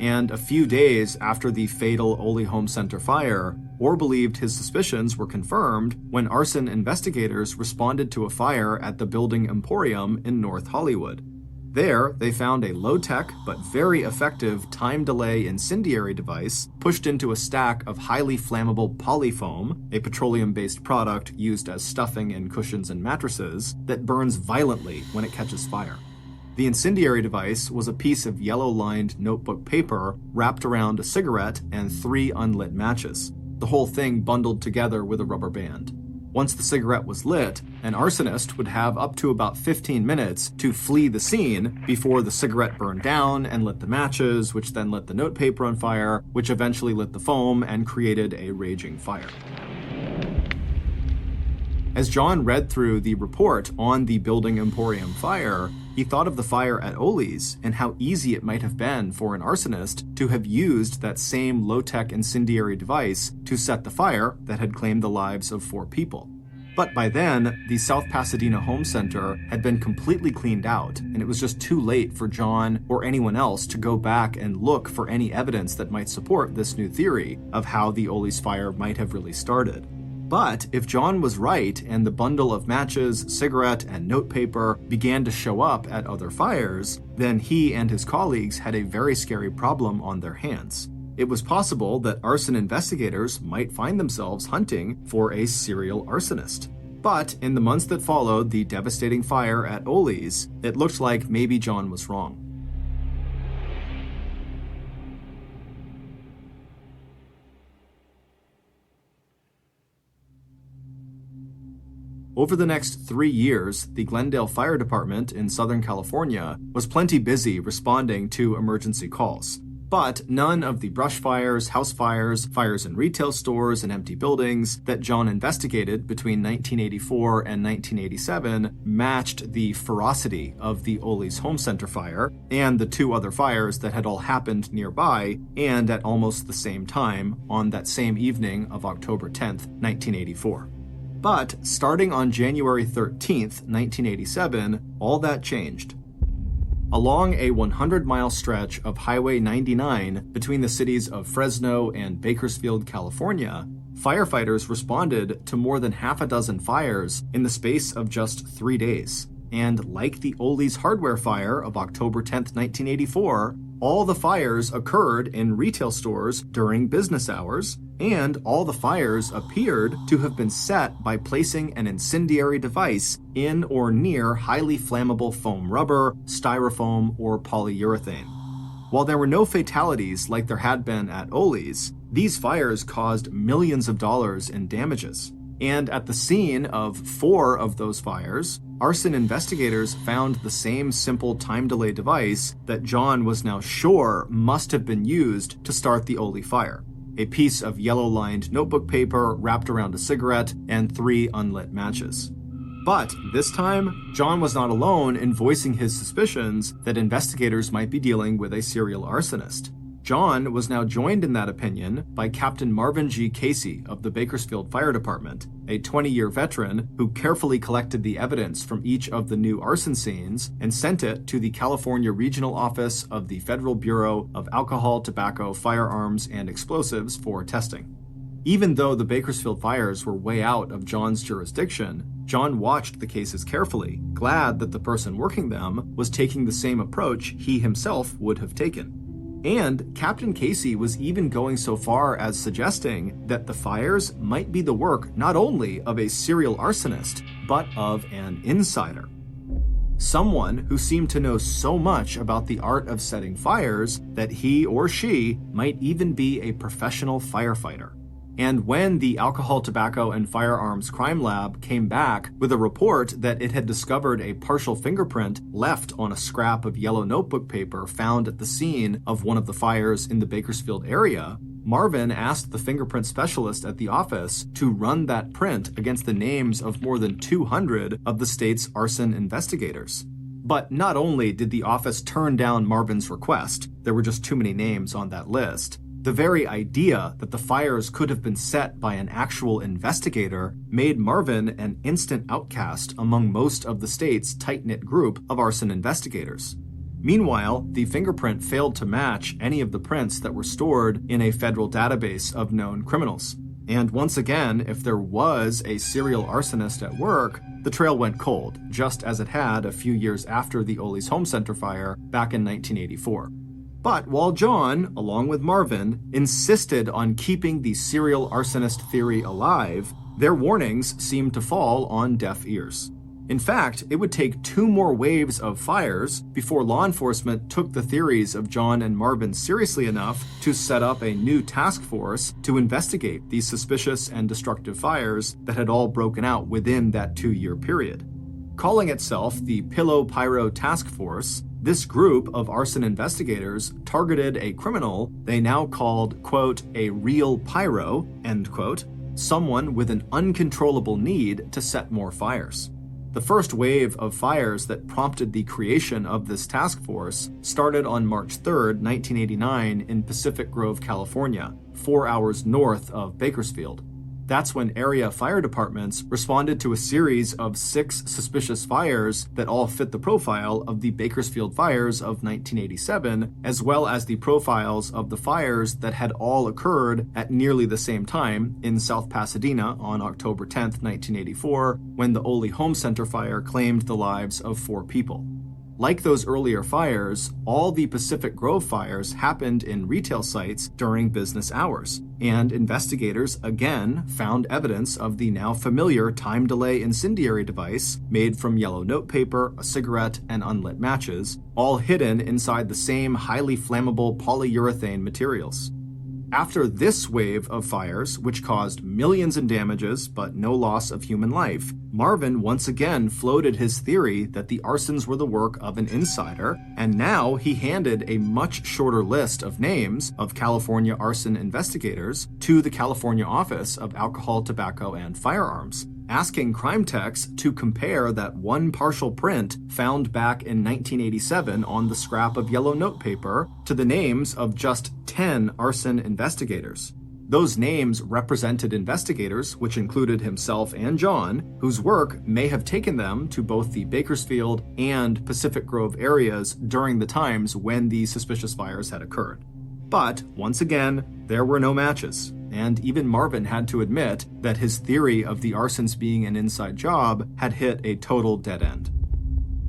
And a few days after the fatal Ole Home Center fire, Orr believed his suspicions were confirmed when arson investigators responded to a fire at the Building Emporium in North Hollywood. There, they found a low-tech but very effective time-delay incendiary device pushed into a stack of highly flammable polyfoam, a petroleum-based product used as stuffing in cushions and mattresses, that burns violently when it catches fire. The incendiary device was a piece of yellow-lined notebook paper wrapped around a cigarette and 3 unlit matches, the whole thing bundled together with a rubber band. Once the cigarette was lit, an arsonist would have up to about 15 minutes to flee the scene before the cigarette burned down and lit the matches, which then lit the notepaper on fire, which eventually lit the foam and created a raging fire. As John read through the report on the Building Emporium fire, he thought of the fire at Ole's and how easy it might have been for an arsonist to have used that same low-tech incendiary device to set the fire that had claimed the lives of 4 people. But by then, the South Pasadena Home Center had been completely cleaned out, and it was just too late for John or anyone else to go back and look for any evidence that might support this new theory of how the Ole's fire might have really started. But if John was right and the bundle of matches, cigarette, and notepaper began to show up at other fires, then he and his colleagues had a very scary problem on their hands. It was possible that arson investigators might find themselves hunting for a serial arsonist. But in the months that followed the devastating fire at Ole's, it looked like maybe John was wrong. Over the next 3 years, the Glendale Fire Department in Southern California was plenty busy responding to emergency calls. But none of the brush fires, house fires, fires in retail stores, and empty buildings that John investigated between 1984 and 1987 matched the ferocity of the Ole's Home Center fire and the 2 other fires that had all happened nearby and at almost the same time on that same evening of October 10th, 1984. But starting on January 13th, 1987, all that changed. Along a 100-mile stretch of Highway 99 between the cities of Fresno and Bakersfield, California, firefighters responded to more than half a dozen fires in the space of just 3 days. And like the Ole's hardware fire of October 10th, 1984, all the fires occurred in retail stores during business hours, and all the fires appeared to have been set by placing an incendiary device in or near highly flammable foam rubber, styrofoam, or polyurethane. While there were no fatalities like there had been at Ole's, these fires caused millions of dollars in damages. And at the scene of 4 of those fires, arson investigators found the same simple time delay device that John was now sure must have been used to start the Ole fire. A piece of yellow-lined notebook paper wrapped around a cigarette and 3 unlit matches. But this time, John was not alone in voicing his suspicions that investigators might be dealing with a serial arsonist. John was now joined in that opinion by Captain Marvin G. Casey of the Bakersfield Fire Department, a 20-year veteran who carefully collected the evidence from each of the new arson scenes and sent it to the California Regional Office of the Federal Bureau of Alcohol, Tobacco, Firearms, and Explosives for testing. Even though the Bakersfield fires were way out of John's jurisdiction, John watched the cases carefully, glad that the person working them was taking the same approach he himself would have taken. And Captain Casey was even going so far as suggesting that the fires might be the work not only of a serial arsonist, but of an insider. Someone who seemed to know so much about the art of setting fires that he or she might even be a professional firefighter. And when the Alcohol, Tobacco, and Firearms Crime Lab came back with a report that it had discovered a partial fingerprint left on a scrap of yellow notebook paper found at the scene of one of the fires in the Bakersfield area, Marvin asked the fingerprint specialist at the office to run that print against the names of more than 200 of the state's arson investigators. But not only did the office turn down Marvin's request, there were just too many names on that list, The very idea that the fires could have been set by an actual investigator made Marvin an instant outcast among most of the state's tight-knit group of arson investigators. Meanwhile, the fingerprint failed to match any of the prints that were stored in a federal database of known criminals. And once again, if there was a serial arsonist at work, the trail went cold, just as it had a few years after the Ole's Home Center fire back in 1984. But while John, along with Marvin, insisted on keeping the serial arsonist theory alive, their warnings seemed to fall on deaf ears. In fact, it would take 2 more waves of fires before law enforcement took the theories of John and Marvin seriously enough to set up a new task force to investigate these suspicious and destructive fires that had all broken out within that 2-year period. Calling itself the Pillow Pyro Task Force, this group of arson investigators targeted a criminal they now called, quote, a real pyro, end quote, someone with an uncontrollable need to set more fires. The first wave of fires that prompted the creation of this task force started on March 3, 1989 in Pacific Grove, California, 4 hours north of Bakersfield. That's when area fire departments responded to a series of 6 suspicious fires that all fit the profile of the Bakersfield fires of 1987, as well as the profiles of the fires that had all occurred at nearly the same time in South Pasadena on October 10, 1984, when the Ole Home Center fire claimed the lives of 4 people. Like those earlier fires, all the Pacific Grove fires happened in retail sites during business hours, and investigators again found evidence of the now familiar time delay incendiary device made from yellow notepaper, a cigarette, and unlit matches, all hidden inside the same highly flammable polyurethane materials. After this wave of fires, which caused millions in damages but no loss of human life, Marvin once again floated his theory that the arsons were the work of an insider, and now he handed a much shorter list of names of California arson investigators to the California Office of Alcohol, Tobacco, and Firearms, asking crime techs to compare that one partial print found back in 1987 on the scrap of yellow notepaper to the names of just 10 arson investigators. Those names represented investigators, which included himself and John, whose work may have taken them to both the Bakersfield and Pacific Grove areas during the times when these suspicious fires had occurred. But, once again, there were no matches, and even Marvin had to admit that his theory of the arsons being an inside job had hit a total dead end.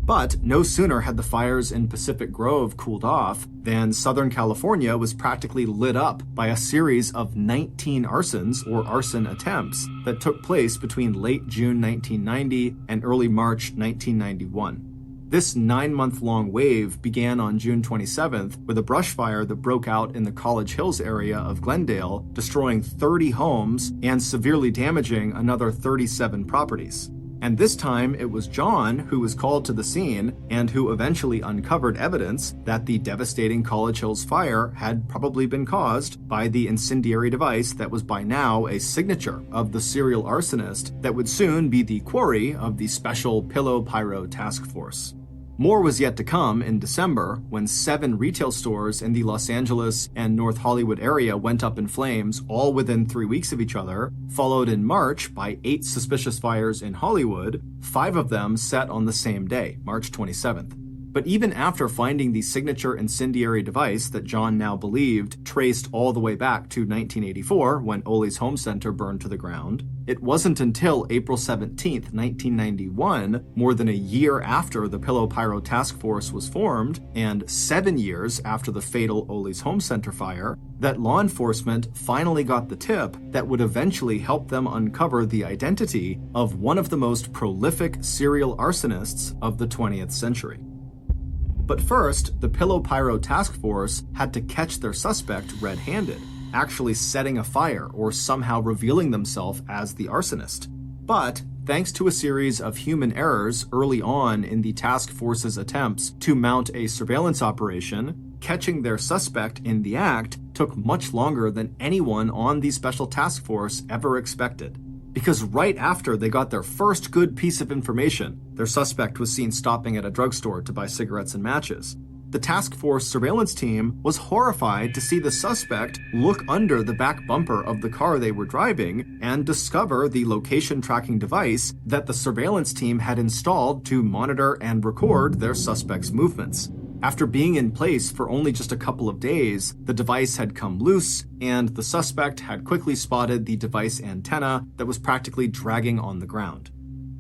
But no sooner had the fires in Pacific Grove cooled off than Southern California was practically lit up by a series of 19 arsons or arson attempts that took place between late June 1990 and early March 1991. This 9-month-long wave began on June 27th with a brush fire that broke out in the College Hills area of Glendale, destroying 30 homes and severely damaging another 37 properties. And this time it was John who was called to the scene and who eventually uncovered evidence that the devastating College Hills fire had probably been caused by the incendiary device that was by now a signature of the serial arsonist that would soon be the quarry of the special Pillow Pyro Task Force. More was yet to come in December when 7 retail stores in the Los Angeles and North Hollywood area went up in flames all within 3 weeks of each other, followed in March by 8 suspicious fires in Hollywood, 5 of them set on the same day, March 27th. But even after finding the signature incendiary device that John now believed traced all the way back to 1984 when Ole's Home Center burned to the ground, it wasn't until April 17, 1991, more than a year after the Pillow Pyro Task Force was formed, and 7 years after the fatal Ole's Home Center fire, that law enforcement finally got the tip that would eventually help them uncover the identity of one of the most prolific serial arsonists of the 20th century. But first, the Pillow Pyro Task Force had to catch their suspect red-handed, actually setting a fire or somehow revealing themselves as the arsonist. But, thanks to a series of human errors early on in the task force's attempts to mount a surveillance operation, catching their suspect in the act took much longer than anyone on the special task force ever expected. Because right after they got their first good piece of information, their suspect was seen stopping at a drugstore to buy cigarettes and matches. The task force surveillance team was horrified to see the suspect look under the back bumper of the car they were driving and discover the location tracking device that the surveillance team had installed to monitor and record their suspect's movements. After being in place for only just a couple of days, the device had come loose, and the suspect had quickly spotted the device antenna that was practically dragging on the ground.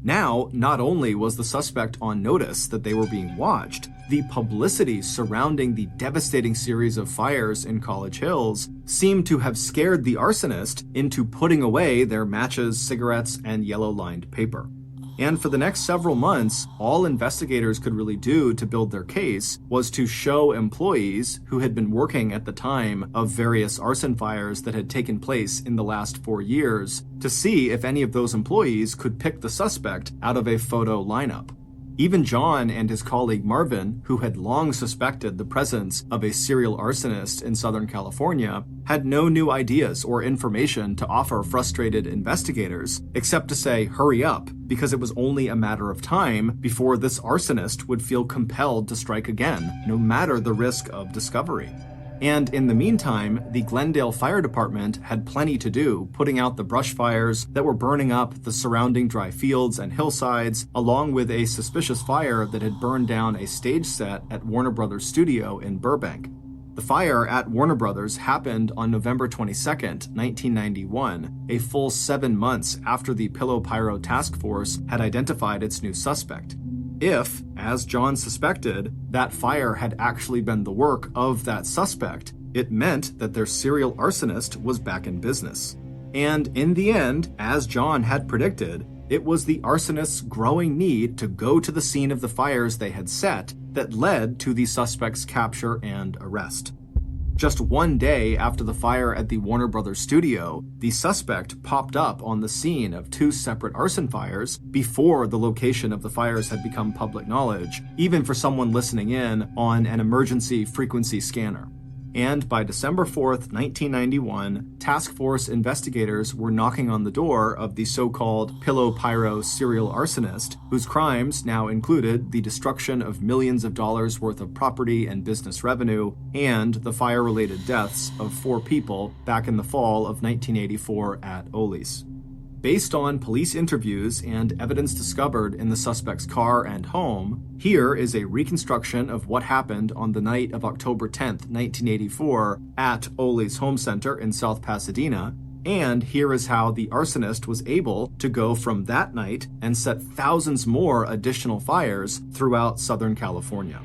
Now, not only was the suspect on notice that they were being watched, the publicity surrounding the devastating series of fires in College Hills seemed to have scared the arsonist into putting away their matches, cigarettes, and yellow-lined paper. And for the next several months, all investigators could really do to build their case was to show employees who had been working at the time of various arson fires that had taken place in the last 4 years to see if any of those employees could pick the suspect out of a photo lineup. Even John and his colleague Marvin, who had long suspected the presence of a serial arsonist in Southern California, had no new ideas or information to offer frustrated investigators, except to say, hurry up, because it was only a matter of time before this arsonist would feel compelled to strike again, no matter the risk of discovery. And in the meantime, the Glendale Fire Department had plenty to do, putting out the brush fires that were burning up the surrounding dry fields and hillsides, along with a suspicious fire that had burned down a stage set at Warner Brothers Studio in Burbank. The fire at Warner Brothers happened on November 22, 1991, a full 7 months after the Pillow Pyro Task Force had identified its new suspect. If, as John suspected, that fire had actually been the work of that suspect, it meant that their serial arsonist was back in business. And in the end, as John had predicted, it was the arsonist's growing need to go to the scene of the fires they had set that led to the suspect's capture and arrest. Just 1 day after the fire at the Warner Brothers studio, the suspect popped up on the scene of 2 separate arson fires before the location of the fires had become public knowledge, even for someone listening in on an emergency frequency scanner. And by December 4th, 1991, task force investigators were knocking on the door of the so-called Pillow Pyro serial arsonist, whose crimes now included the destruction of millions of dollars worth of property and business revenue, and the fire-related deaths of 4 people back in the fall of 1984 at Ollie's. Based on police interviews and evidence discovered in the suspect's car and home, here is a reconstruction of what happened on the night of October 10th, 1984 at Ollie's Home Center in South Pasadena, and here is how the arsonist was able to go from that night and set thousands more additional fires throughout Southern California.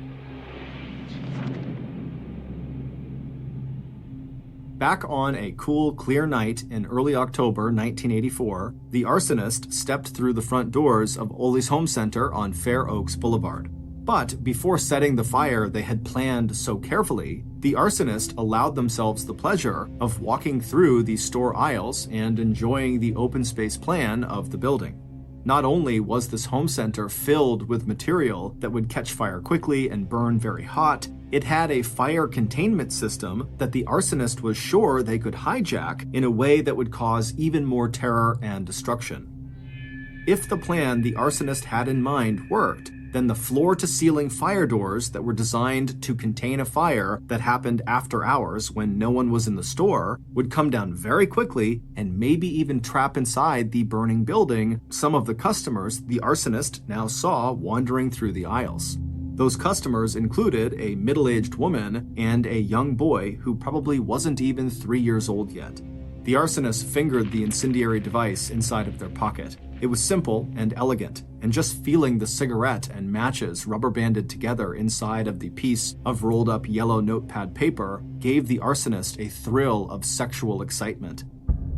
Back on a cool, clear night in early October 1984, the arsonist stepped through the front doors of Ollie's Home Center on Fair Oaks Boulevard. But before setting the fire they had planned so carefully, the arsonist allowed themselves the pleasure of walking through the store aisles and enjoying the open space plan of the building. Not only was this home center filled with material that would catch fire quickly and burn very hot, it had a fire containment system that the arsonist was sure they could hijack in a way that would cause even more terror and destruction. If the plan the arsonist had in mind worked, then the floor-to-ceiling fire doors that were designed to contain a fire that happened after hours when no one was in the store would come down very quickly and maybe even trap inside the burning building some of the customers the arsonist now saw wandering through the aisles. Those customers included a middle-aged woman and a young boy who probably wasn't even 3 years old yet. The arsonist fingered the incendiary device inside of their pocket. It was simple and elegant, and just feeling the cigarette and matches rubber-banded together inside of the piece of rolled-up yellow notepad paper gave the arsonist a thrill of sexual excitement.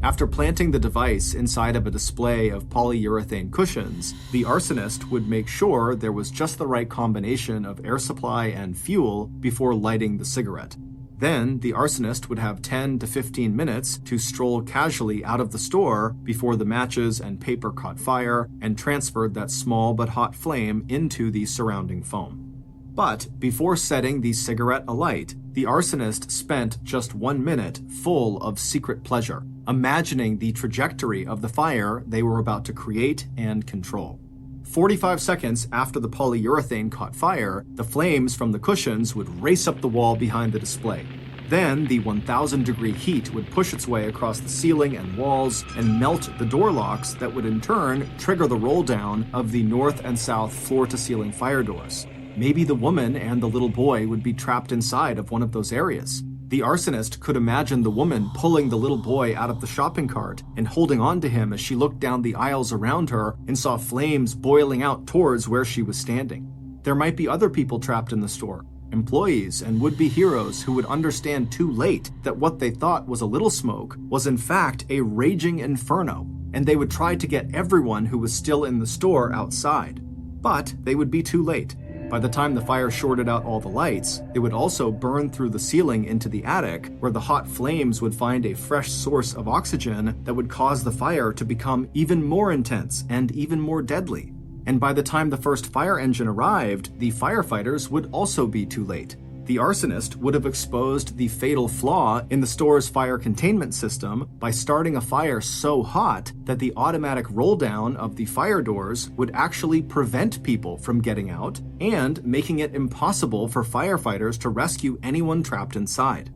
After planting the device inside of a display of polyurethane cushions, the arsonist would make sure there was just the right combination of air supply and fuel before lighting the cigarette. Then, the arsonist would have 10 to 15 minutes to stroll casually out of the store before the matches and paper caught fire and transferred that small but hot flame into the surrounding foam. But before setting the cigarette alight, the arsonist spent just 1 minute full of secret pleasure, imagining the trajectory of the fire they were about to create and control. 45 seconds after the polyurethane caught fire, the flames from the cushions would race up the wall behind the display. Then, the 1,000-degree heat would push its way across the ceiling and walls and melt the door locks that would in turn trigger the roll down of the north and south floor-to-ceiling fire doors. Maybe the woman and the little boy would be trapped inside of one of those areas. The arsonist could imagine the woman pulling the little boy out of the shopping cart and holding on to him as she looked down the aisles around her and saw flames boiling out towards where she was standing. There might be other people trapped in the store, employees and would-be heroes who would understand too late that what they thought was a little smoke was in fact a raging inferno, and they would try to get everyone who was still in the store outside. But they would be too late. By the time the fire shorted out all the lights, it would also burn through the ceiling into the attic, where the hot flames would find a fresh source of oxygen that would cause the fire to become even more intense and even more deadly. And by the time the first fire engine arrived, the firefighters would also be too late. The arsonist would have exposed the fatal flaw in the store's fire containment system by starting a fire so hot that the automatic roll down of the fire doors would actually prevent people from getting out and making it impossible for firefighters to rescue anyone trapped inside.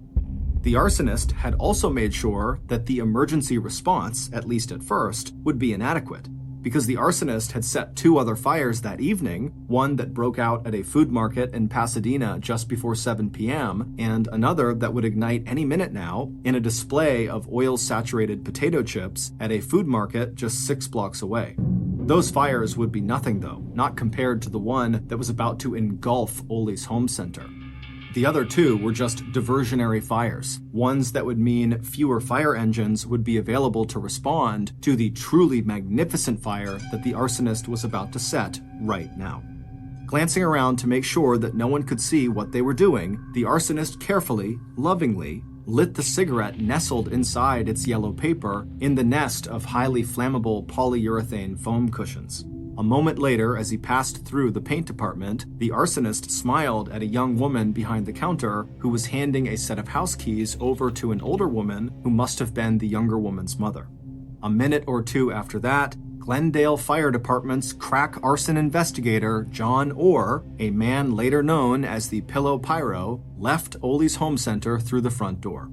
The arsonist had also made sure that the emergency response, at least at first, would be inadequate, because the arsonist had set 2 other fires that evening, one that broke out at a food market in Pasadena just before 7 p.m., and another that would ignite any minute now in a display of oil-saturated potato chips at a food market just 6 blocks away. Those fires would be nothing, though, not compared to the one that was about to engulf Ole's home center. The other 2 were just diversionary fires, ones that would mean fewer fire engines would be available to respond to the truly magnificent fire that the arsonist was about to set right now. Glancing around to make sure that no one could see what they were doing, the arsonist carefully, lovingly, lit the cigarette nestled inside its yellow paper in the nest of highly flammable polyurethane foam cushions. A moment later, as he passed through the paint department, the arsonist smiled at a young woman behind the counter who was handing a set of house keys over to an older woman who must have been the younger woman's mother. A minute or 2 after that, Glendale Fire Department's crack arson investigator, John Orr, a man later known as the Pillow Pyro, left Ole's home center through the front door.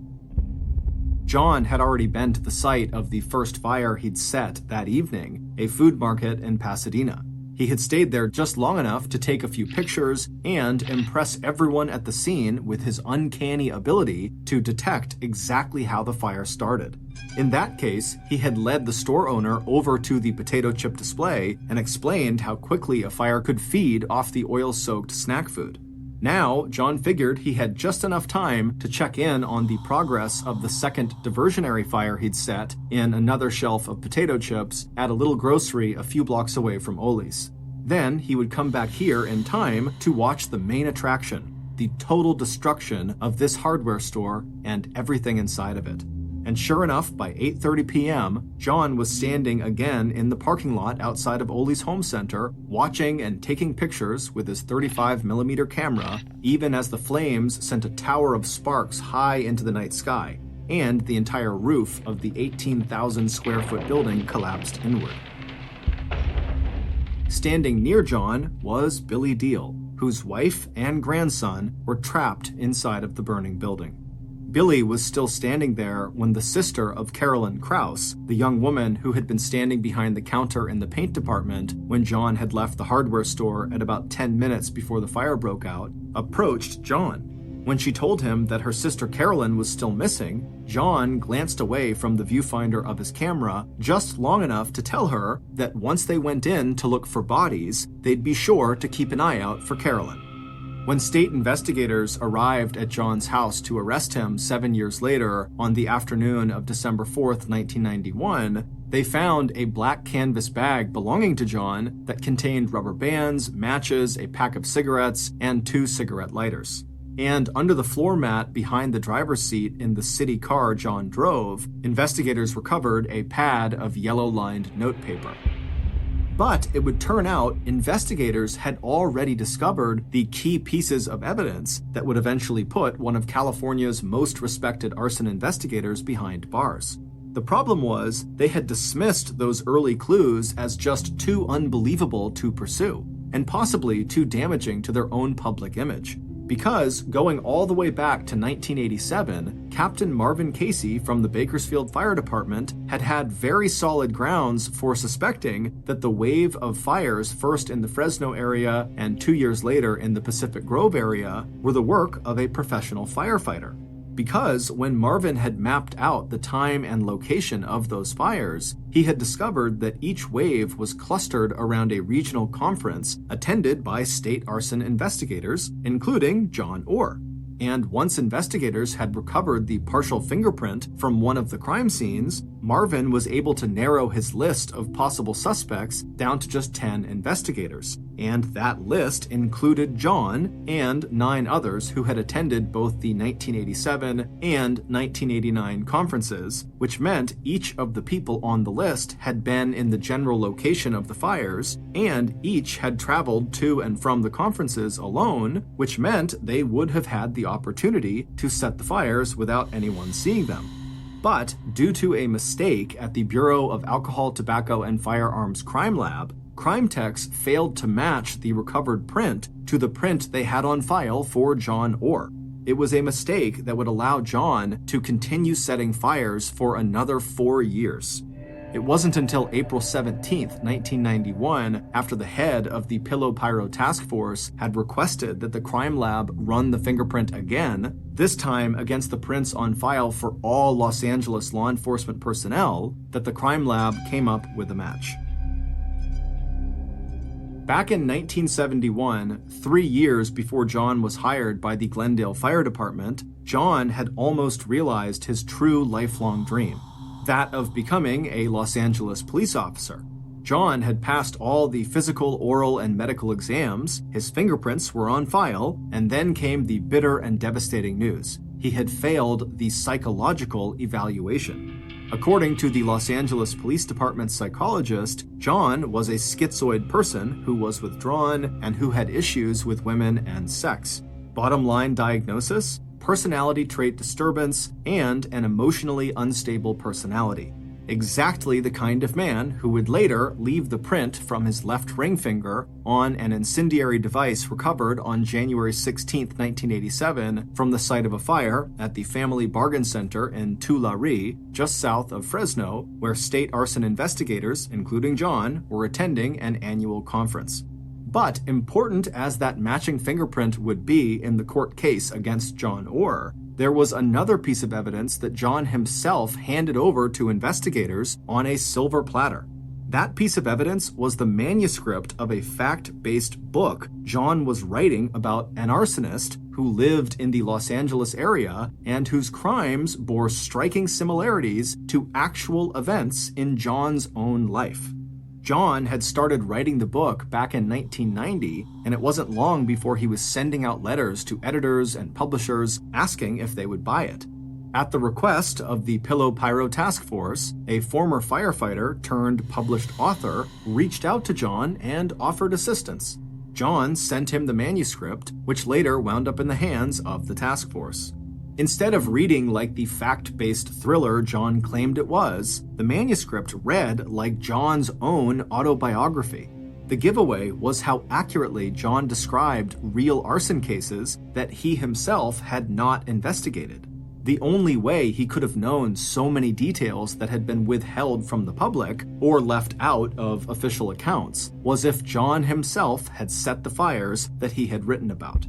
John had already been to the site of the first fire he'd set that evening, a food market in Pasadena. He had stayed there just long enough to take a few pictures and impress everyone at the scene with his uncanny ability to detect exactly how the fire started. In that case, he had led the store owner over to the potato chip display and explained how quickly a fire could feed off the oil-soaked snack food. Now, John figured he had just enough time to check in on the progress of the second diversionary fire he'd set in another shelf of potato chips at a little grocery a few blocks away from Ole's. Then he would come back here in time to watch the main attraction, the total destruction of this hardware store and everything inside of it. And sure enough, by 8:30 p.m., John was standing again in the parking lot outside of Ole's home center, watching and taking pictures with his 35mm camera, even as the flames sent a tower of sparks high into the night sky, and the entire roof of the 18,000-square-foot building collapsed inward. Standing near John was Billy Deal, whose wife and grandson were trapped inside of the burning building. Billy was still standing there when the sister of Carolyn Krause, the young woman who had been standing behind the counter in the paint department when John had left the hardware store at about 10 minutes before the fire broke out, approached John. When she told him that her sister Carolyn was still missing, John glanced away from the viewfinder of his camera just long enough to tell her that once they went in to look for bodies, they'd be sure to keep an eye out for Carolyn. When state investigators arrived at John's house to arrest him 7 years later on the afternoon of December 4th, 1991, they found a black canvas bag belonging to John that contained rubber bands, matches, a pack of cigarettes, and 2 cigarette lighters. And under the floor mat behind the driver's seat in the city car John drove, investigators recovered a pad of yellow-lined notepaper. But it would turn out investigators had already discovered the key pieces of evidence that would eventually put one of California's most respected arson investigators behind bars. The problem was they had dismissed those early clues as just too unbelievable to pursue, and possibly too damaging to their own public image. Because, going all the way back to 1987, Captain Marvin Casey from the Bakersfield Fire Department had very solid grounds for suspecting that the wave of fires, first in the Fresno area and 2 years later in the Pacific Grove area, were the work of a professional firefighter. Because when Marvin had mapped out the time and location of those fires, he had discovered that each wave was clustered around a regional conference attended by state arson investigators, including John Orr. And once investigators had recovered the partial fingerprint from one of the crime scenes, Marvin was able to narrow his list of possible suspects down to just 10 investigators. And that list included John and 9 others who had attended both the 1987 and 1989 conferences, which meant each of the people on the list had been in the general location of the fires, and each had traveled to and from the conferences alone, which meant they would have had the opportunity to set the fires without anyone seeing them. But due to a mistake at the Bureau of Alcohol, Tobacco, and Firearms Crime Lab, crime techs failed to match the recovered print to the print they had on file for John Orr. It was a mistake that would allow John to continue setting fires for another 4 years. It wasn't until April 17, 1991, after the head of the Pillow Pyro Task Force had requested that the crime lab run the fingerprint again, this time against the prints on file for all Los Angeles law enforcement personnel, that the crime lab came up with a match. Back in 1971, 3 years before John was hired by the Glendale Fire Department, John had almost realized his true lifelong dream, that of becoming a Los Angeles police officer. John had passed all the physical, oral, and medical exams, his fingerprints were on file, and then came the bitter and devastating news. He had failed the psychological evaluation. According to the Los Angeles Police Department's psychologist, John was a schizoid person who was withdrawn and who had issues with women and sex. Bottom line diagnosis: personality trait disturbance and an emotionally unstable personality. Exactly the kind of man who would later leave the print from his left ring finger on an incendiary device recovered on January 16, 1987, from the site of a fire at the Family Bargain Center in Tulare, just south of Fresno, where state arson investigators, including John, were attending an annual conference. But important as that matching fingerprint would be in the court case against John Orr, there was another piece of evidence that John himself handed over to investigators on a silver platter. That piece of evidence was the manuscript of a fact-based book John was writing about an arsonist who lived in the Los Angeles area and whose crimes bore striking similarities to actual events in John's own life. John had started writing the book back in 1990, and it wasn't long before he was sending out letters to editors and publishers asking if they would buy it. At the request of the Pillow Pyro Task Force, a former firefighter turned published author reached out to John and offered assistance. John sent him the manuscript, which later wound up in the hands of the task force. Instead of reading like the fact-based thriller John claimed it was, the manuscript read like John's own autobiography. The giveaway was how accurately John described real arson cases that he himself had not investigated. The only way he could have known so many details that had been withheld from the public or left out of official accounts was if John himself had set the fires that he had written about.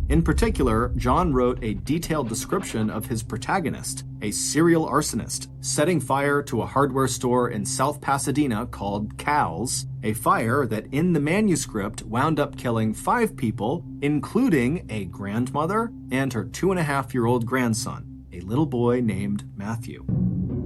In particular, John wrote a detailed description of his protagonist, a serial arsonist, setting fire to a hardware store in South Pasadena called Cal's, a fire that in the manuscript wound up killing 5 people, including a grandmother and her 2.5-year-old grandson, a little boy named Matthew.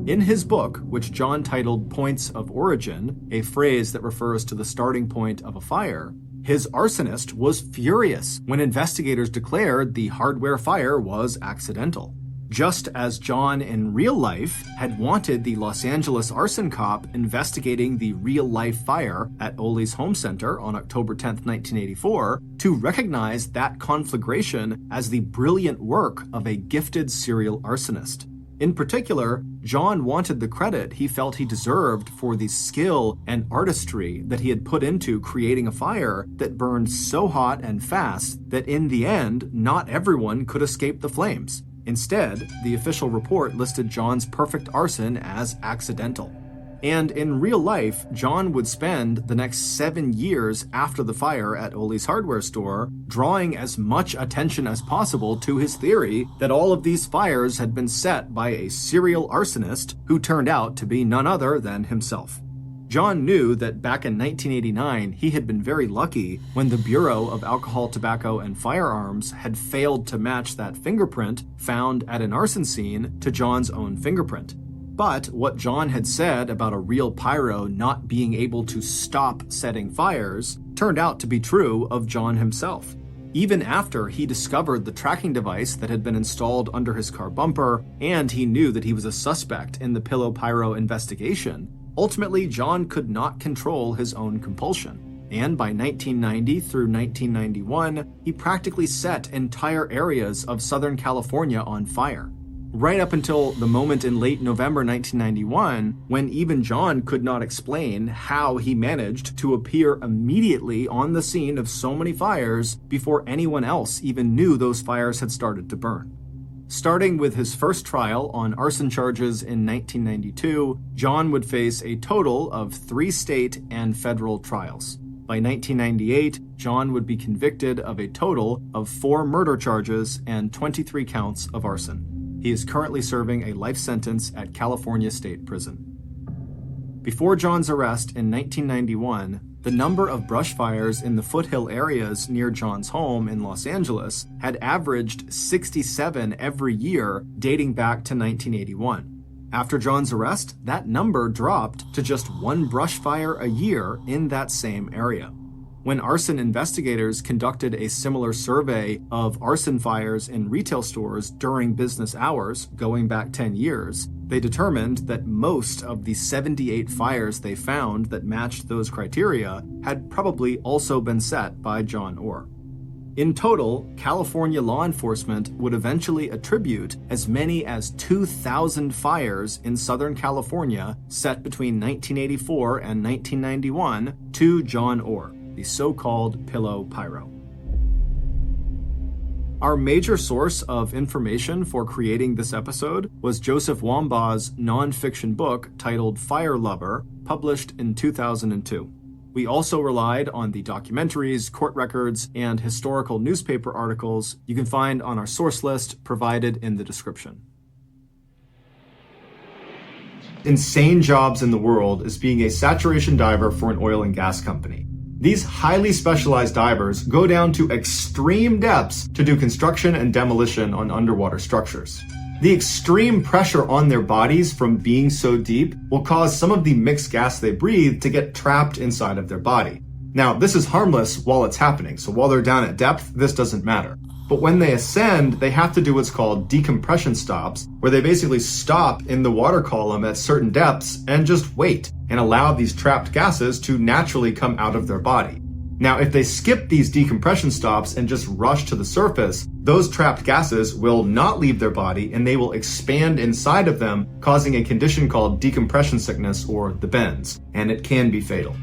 In his book, which John titled Points of Origin, a phrase that refers to the starting point of a fire, his arsonist was furious when investigators declared the hardware fire was accidental. Just as John in real life had wanted the Los Angeles arson cop investigating the real-life fire at Ole's Home Center on October 10, 1984, to recognize that conflagration as the brilliant work of a gifted serial arsonist. In particular, John wanted the credit he felt he deserved for the skill and artistry that he had put into creating a fire that burned so hot and fast that in the end, not everyone could escape the flames. Instead, the official report listed John's perfect arson as accidental. And in real life, John would spend the next 7 years after the fire at Ollie's hardware store drawing as much attention as possible to his theory that all of these fires had been set by a serial arsonist who turned out to be none other than himself. John knew that back in 1989, he had been very lucky when the Bureau of Alcohol, Tobacco, and Firearms had failed to match that fingerprint found at an arson scene to John's own fingerprint. But what John had said about a real pyro not being able to stop setting fires turned out to be true of John himself. Even after he discovered the tracking device that had been installed under his car bumper, and he knew that he was a suspect in the Pillow Pyro investigation, ultimately John could not control his own compulsion. And by 1990 through 1991, he practically set entire areas of Southern California on fire. Right up until the moment in late November 1991, when even John could not explain how he managed to appear immediately on the scene of so many fires before anyone else even knew those fires had started to burn. Starting with his first trial on arson charges in 1992, John would face a total of 3 state and federal trials. By 1998, John would be convicted of a total of 4 murder charges and 23 counts of arson. He is currently serving a life sentence at California State Prison. Before John's arrest in 1991, the number of brush fires in the foothill areas near John's home in Los Angeles had averaged 67 every year dating back to 1981. After John's arrest, that number dropped to just 1 brush fire a year in that same area. When arson investigators conducted a similar survey of arson fires in retail stores during business hours, going back 10 years, they determined that most of the 78 fires they found that matched those criteria had probably also been set by John Orr. In total, California law enforcement would eventually attribute as many as 2,000 fires in Southern California set between 1984 and 1991 to John Orr, the so-called Pillow Pyro. Our major source of information for creating this episode was Joseph Wambaugh's nonfiction book titled Fire Lover, published in 2002. We also relied on the documentaries, court records, and historical newspaper articles you can find on our source list provided in the description. Insane jobs in the world is being a saturation diver for an oil and gas company. These highly specialized divers go down to extreme depths to do construction and demolition on underwater structures. The extreme pressure on their bodies from being so deep will cause some of the mixed gas they breathe to get trapped inside of their body. Now, this is harmless while it's happening, so while they're down at depth, this doesn't matter. But when they ascend, they have to do what's called decompression stops, where they basically stop in the water column at certain depths and just wait and allow these trapped gases to naturally come out of their body. Now, if they skip these decompression stops and just rush to the surface, those trapped gases will not leave their body and they will expand inside of them, causing a condition called decompression sickness, or the bends, and it can be fatal.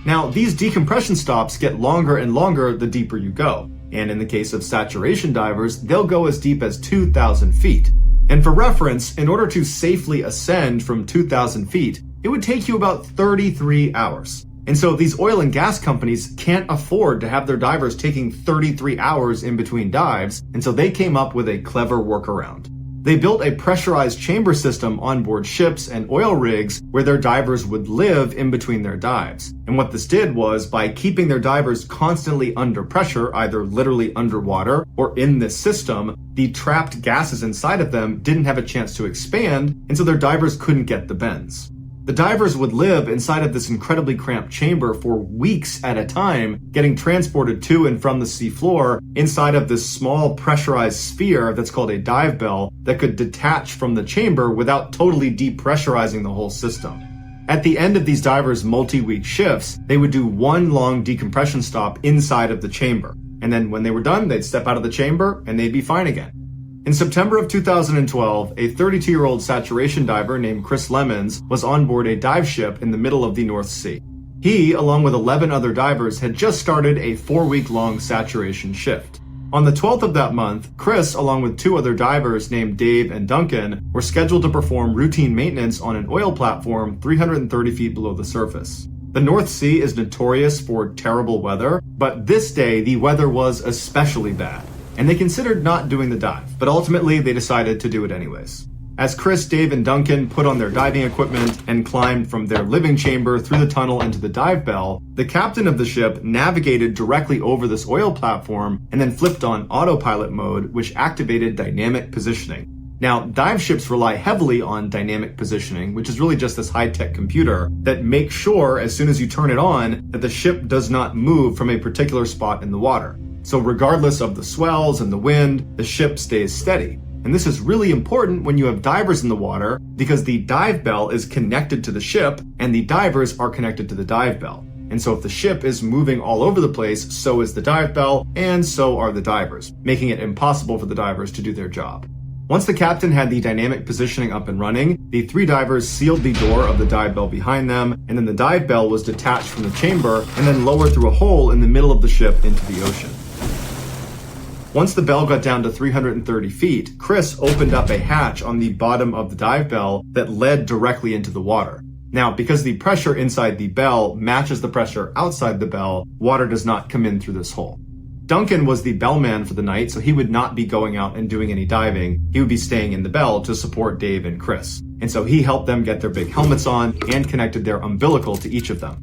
Now, these decompression stops get longer and longer the deeper you go. And in the case of saturation divers, they'll go as deep as 2,000 feet. And for reference, in order to safely ascend from 2,000 feet, it would take you about 33 hours. And so these oil and gas companies can't afford to have their divers taking 33 hours in between dives, and so they came up with a clever workaround. They built a pressurized chamber system on board ships and oil rigs where their divers would live in between their dives. And what this did was, by keeping their divers constantly under pressure, either literally underwater or in this system, the trapped gases inside of them didn't have a chance to expand, and so their divers couldn't get the bends. The divers would live inside of this incredibly cramped chamber for weeks at a time, getting transported to and from the seafloor inside of this small pressurized sphere that's called a dive bell that could detach from the chamber without totally depressurizing the whole system. At the end of these divers' multi-week shifts, they would do one long decompression stop inside of the chamber. And then when they were done, they'd step out of the chamber and they'd be fine again. In September of 2012, a 32-year-old saturation diver named Chris Lemons was on board a dive ship in the middle of the North Sea. He, along with 11 other divers, had just started a 4-week-long saturation shift. On the 12th of that month, Chris, along with 2 other divers named Dave and Duncan, were scheduled to perform routine maintenance on an oil platform 330 feet below the surface. The North Sea is notorious for terrible weather, but this day the weather was especially bad, and they considered not doing the dive, but ultimately they decided to do it anyways. As Chris, Dave, and Duncan put on their diving equipment and climbed from their living chamber through the tunnel into the dive bell, the captain of the ship navigated directly over this oil platform and then flipped on autopilot mode, which activated dynamic positioning. Now, dive ships rely heavily on dynamic positioning, which is really just this high-tech computer that makes sure, as soon as you turn it on, that the ship does not move from a particular spot in the water. So regardless of the swells and the wind, the ship stays steady. And this is really important when you have divers in the water because the dive bell is connected to the ship and the divers are connected to the dive bell. And so if the ship is moving all over the place, so is the dive bell and so are the divers, making it impossible for the divers to do their job. Once the captain had the dynamic positioning up and running, the 3 divers sealed the door of the dive bell behind them, and then the dive bell was detached from the chamber and then lowered through a hole in the middle of the ship into the ocean. Once the bell got down to 330 feet, Chris opened up a hatch on the bottom of the dive bell that led directly into the water. Now, because the pressure inside the bell matches the pressure outside the bell, water does not come in through this hole. Duncan was the bellman for the night, so he would not be going out and doing any diving. He would be staying in the bell to support Dave and Chris. And so he helped them get their big helmets on and connected their umbilical to each of them.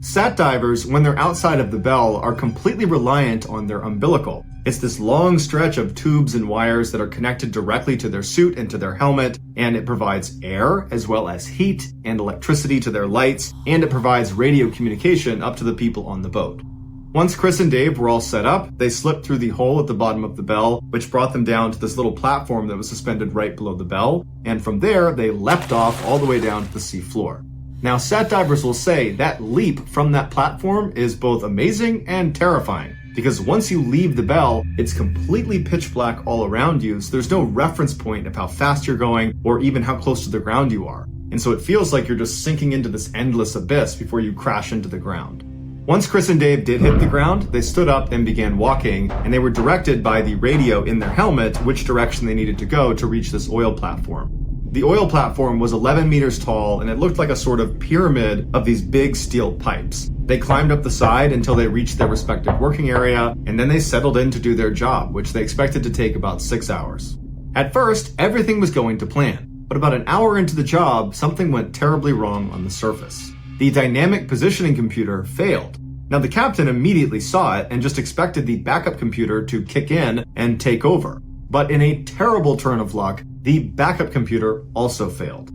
Sat divers, when they're outside of the bell, are completely reliant on their umbilical. It's this long stretch of tubes and wires that are connected directly to their suit and to their helmet, and it provides air as well as heat and electricity to their lights, and it provides radio communication up to the people on the boat. Once Chris and Dave were all set up, they slipped through the hole at the bottom of the bell, which brought them down to this little platform that was suspended right below the bell, and from there they leapt off all the way down to the sea floor. Now, sat divers will say that leap from that platform is both amazing and terrifying, because once you leave the bell, it's completely pitch black all around you, so there's no reference point of how fast you're going or even how close to the ground you are. And so it feels like you're just sinking into this endless abyss before you crash into the ground. Once Chris and Dave did hit the ground, they stood up and began walking, and they were directed by the radio in their helmet which direction they needed to go to reach this oil platform. The oil platform was 11 meters tall, and it looked like a sort of pyramid of these big steel pipes. They climbed up the side until they reached their respective working area, and then they settled in to do their job, which they expected to take about 6 hours. At first, everything was going to plan, but about an hour into the job, something went terribly wrong on the surface. The dynamic positioning computer failed. Now, the captain immediately saw it and just expected the backup computer to kick in and take over. But in a terrible turn of luck, the backup computer also failed.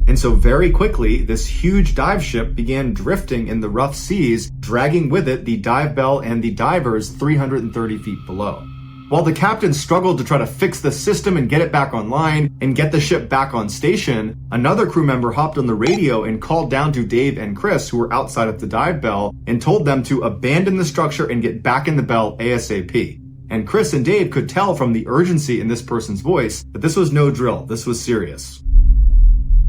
And so very quickly, this huge dive ship began drifting in the rough seas, dragging with it the dive bell and the divers 330 feet below. While the captain struggled to try to fix the system and get it back online and get the ship back on station, another crew member hopped on the radio and called down to Dave and Chris, who were outside of the dive bell, and told them to abandon the structure and get back in the bell ASAP. And Chris and Dave could tell from the urgency in this person's voice that this was no drill, this was serious.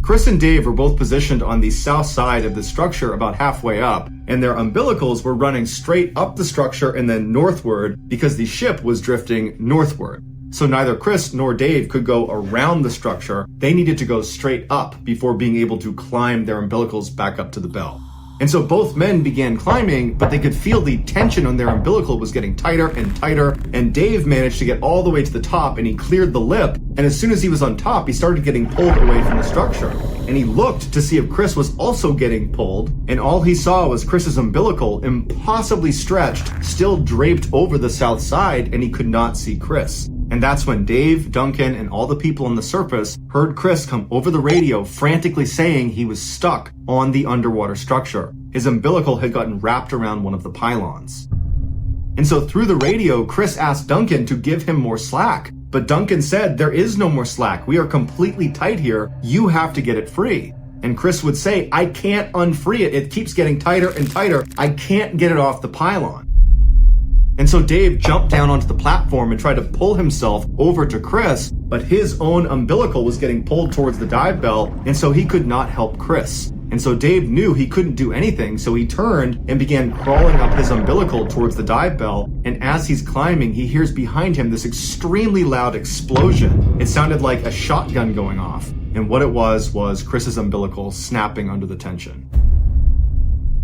Chris and Dave were both positioned on the south side of the structure about halfway up, and their umbilicals were running straight up the structure and then northward because the ship was drifting northward. So neither Chris nor Dave could go around the structure. They needed to go straight up before being able to climb their umbilicals back up to the bell. And so both men began climbing, but they could feel the tension on their umbilical was getting tighter and tighter, and Dave managed to get all the way to the top, and he cleared the lip, and as soon as he was on top, he started getting pulled away from the structure. And he looked to see if Chris was also getting pulled, and all he saw was Chris's umbilical, impossibly stretched, still draped over the south side, and he could not see Chris. And that's when Dave, Duncan, and all the people on the surface heard Chris come over the radio frantically saying he was stuck on the underwater structure. His umbilical had gotten wrapped around one of the pylons. And so through the radio, Chris asked Duncan to give him more slack. But Duncan said, "There is no more slack. We are completely tight here. You have to get it free." And Chris would say, "I can't unfree it. It keeps getting tighter and tighter. I can't get it off the pylon." And so Dave jumped down onto the platform and tried to pull himself over to Chris, but his own umbilical was getting pulled towards the dive bell, and so he could not help Chris. And so Dave knew he couldn't do anything, so he turned and began crawling up his umbilical towards the dive bell, and as he's climbing, he hears behind him this extremely loud explosion. It sounded like a shotgun going off, and what it was Chris's umbilical snapping under the tension.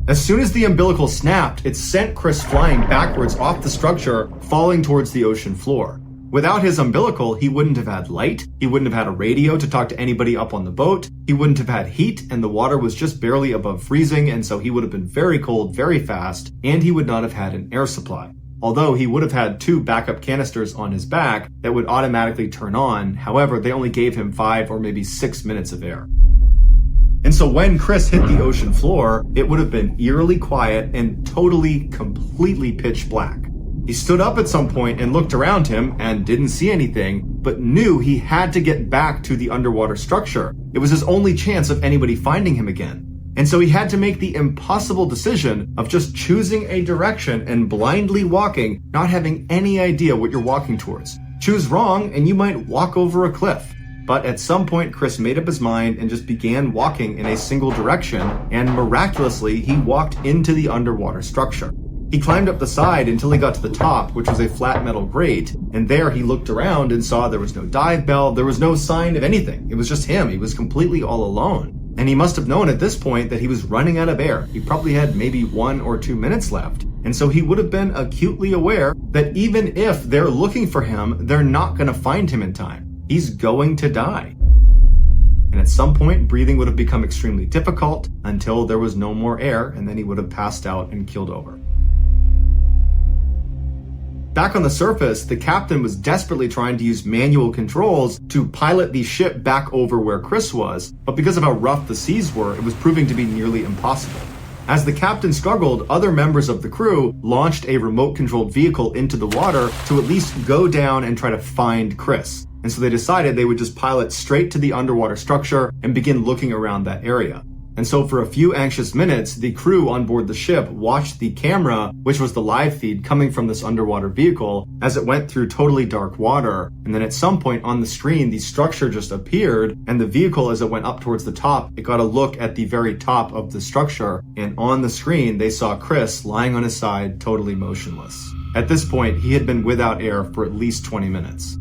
As soon as the umbilical snapped, it sent Chris flying backwards off the structure, falling towards the ocean floor. Without his umbilical, he wouldn't have had light, he wouldn't have had a radio to talk to anybody up on the boat, he wouldn't have had heat, and the water was just barely above freezing, and so he would have been very cold very fast, and he would not have had an air supply. Although he would have had 2 backup canisters on his back that would automatically turn on, however, they only gave him 5 or maybe 6 minutes of air. And so when Chris hit the ocean floor, it would have been eerily quiet and totally, completely pitch black. He stood up at some point and looked around him and didn't see anything, but knew he had to get back to the underwater structure. It was his only chance of anybody finding him again. And so he had to make the impossible decision of just choosing a direction and blindly walking, not having any idea what you're walking towards. Choose wrong and you might walk over a cliff. But at some point, Chris made up his mind and just began walking in a single direction, and miraculously, he walked into the underwater structure. He climbed up the side until he got to the top, which was a flat metal grate, and there he looked around and saw there was no dive bell, there was no sign of anything. It was just him. He was completely all alone. And he must have known at this point that he was running out of air. He probably had maybe 1 or 2 minutes left. And so he would have been acutely aware that even if they're looking for him, they're not going to find him in time. He's going to die. And at some point, breathing would have become extremely difficult until there was no more air, and then he would have passed out and keeled over. Back on the surface, the captain was desperately trying to use manual controls to pilot the ship back over where Chris was, but because of how rough the seas were, it was proving to be nearly impossible. As the captain struggled, other members of the crew launched a remote-controlled vehicle into the water to at least go down and try to find Chris. And so they decided they would just pilot straight to the underwater structure and begin looking around that area. And so for a few anxious minutes, the crew on board the ship watched the camera, which was the live feed coming from this underwater vehicle, as it went through totally dark water. And then at some point on the screen, the structure just appeared, and the vehicle, as it went up towards the top, it got a look at the very top of the structure. And on the screen, they saw Chris lying on his side, totally motionless. At this point, he had been without air for at least 20 minutes.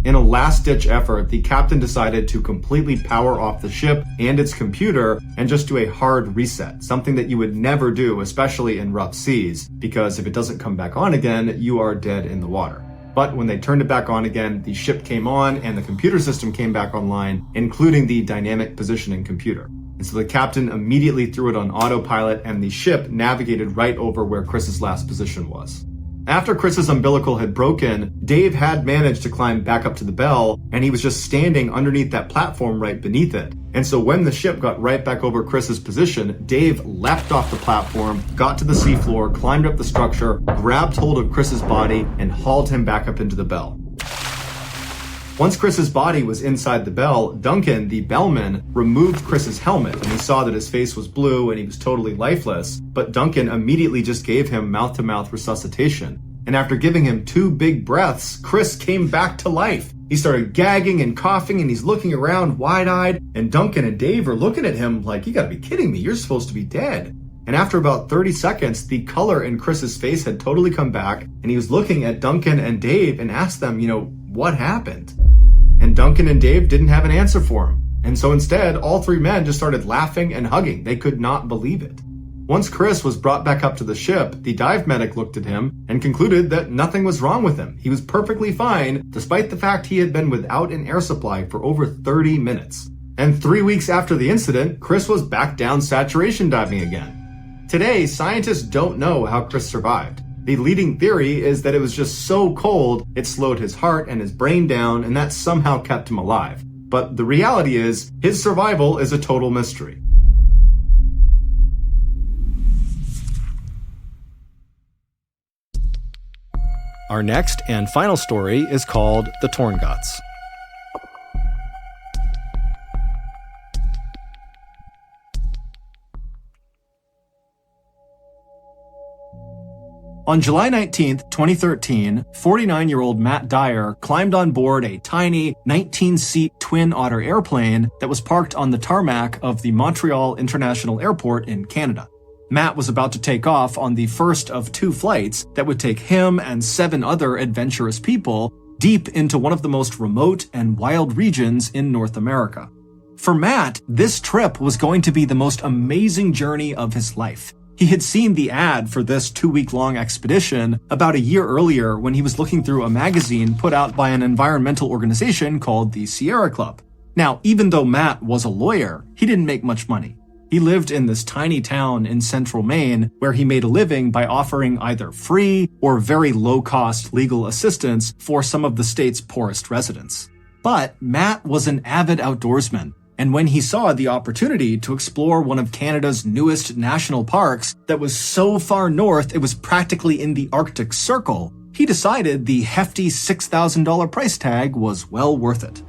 In a last-ditch effort, the captain decided to completely power off the ship and its computer and just do a hard reset, something that you would never do, especially in rough seas, because if it doesn't come back on again, you are dead in the water. But when they turned it back on again, the ship came on and the computer system came back online, including the dynamic positioning computer. And so the captain immediately threw it on autopilot and the ship navigated right over where Chris's last position was. After Chris's umbilical had broken, Dave had managed to climb back up to the bell, and he was just standing underneath that platform right beneath it. And so when the ship got right back over Chris's position, Dave leapt off the platform, got to the seafloor, climbed up the structure, grabbed hold of Chris's body, and hauled him back up into the bell. Once Chris's body was inside the bell, Duncan, the bellman, removed Chris's helmet, and he saw that his face was blue and he was totally lifeless, but Duncan immediately just gave him mouth-to-mouth resuscitation. And after giving him 2 big breaths, Chris came back to life. He started gagging and coughing, and he's looking around wide-eyed, and Duncan and Dave are looking at him like, "You gotta be kidding me, you're supposed to be dead." And after about 30 seconds, the color in Chris's face had totally come back, and he was looking at Duncan and Dave and asked them, what happened? And Duncan and Dave didn't have an answer for him. And so instead, all 3 men just started laughing and hugging. They could not believe it. Once Chris was brought back up to the ship, the dive medic looked at him and concluded that nothing was wrong with him. He was perfectly fine, despite the fact he had been without an air supply for over 30 minutes. And 3 weeks after the incident, Chris was back down saturation diving again. Today, scientists don't know how Chris survived. The leading theory is that it was just so cold, it slowed his heart and his brain down, and that somehow kept him alive. But the reality is, his survival is a total mystery. Our next and final story is called The Torngots. On July 19, 2013, 49-year-old Matt Dyer climbed on board a tiny 19-seat Twin Otter airplane that was parked on the tarmac of the Montreal International Airport in Canada. Matt was about to take off on the first of 2 flights that would take him and 7 other adventurous people deep into one of the most remote and wild regions in North America. For Matt, this trip was going to be the most amazing journey of his life. He had seen the ad for this 2-week-long expedition about a year earlier when he was looking through a magazine put out by an environmental organization called the Sierra Club. Now, even though Matt was a lawyer, he didn't make much money. He lived in this tiny town in central Maine where he made a living by offering either free or very low-cost legal assistance for some of the state's poorest residents. But Matt was an avid outdoorsman, and when he saw the opportunity to explore one of Canada's newest national parks that was so far north it was practically in the Arctic Circle, he decided the hefty $6,000 price tag was well worth it.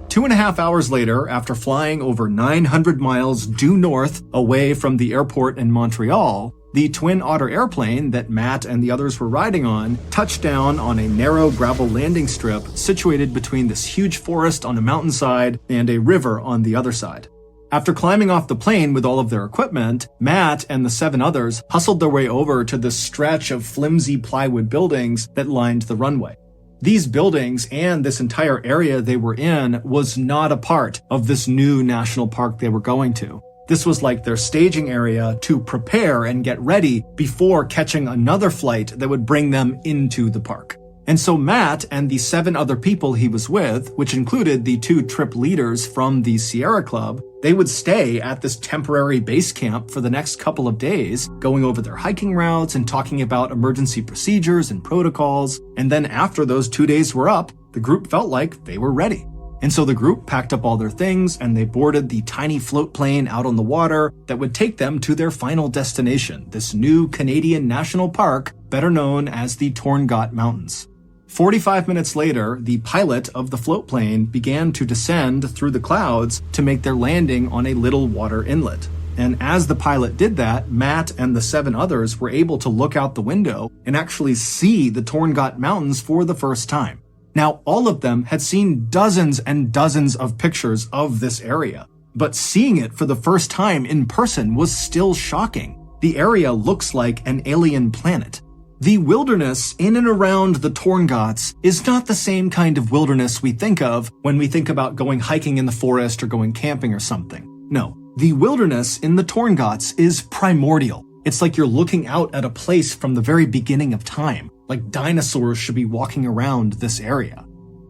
2.5 hours later, after flying over 900 miles due north away from the airport in Montreal, the Twin Otter airplane that Matt and the others were riding on touched down on a narrow gravel landing strip situated between this huge forest on a mountainside and a river on the other side. After climbing off the plane with all of their equipment, Matt and the 7 others hustled their way over to this stretch of flimsy plywood buildings that lined the runway. These buildings and this entire area they were in was not a part of this new national park they were going to. This was like their staging area to prepare and get ready before catching another flight that would bring them into the park. And so Matt and the 7 other people he was with, which included the 2 trip leaders from the Sierra Club, they would stay at this temporary base camp for the next couple of days, going over their hiking routes and talking about emergency procedures and protocols. And then after those 2 days were up, the group felt like they were ready. And so the group packed up all their things and they boarded the tiny float plane out on the water that would take them to their final destination, this new Canadian national park, better known as the Torngat Mountains. 45 minutes later, the pilot of the float plane began to descend through the clouds to make their landing on a little water inlet. And as the pilot did that, Matt and the 7 others were able to look out the window and actually see the Torngat Mountains for the first time. Now, all of them had seen dozens and dozens of pictures of this area, but seeing it for the first time in person was still shocking. The area looks like an alien planet. The wilderness in and around the Torngats is not the same kind of wilderness we think of when we think about going hiking in the forest or going camping or something. No, the wilderness in the Torngats is primordial. It's like you're looking out at a place from the very beginning of time, like dinosaurs should be walking around this area.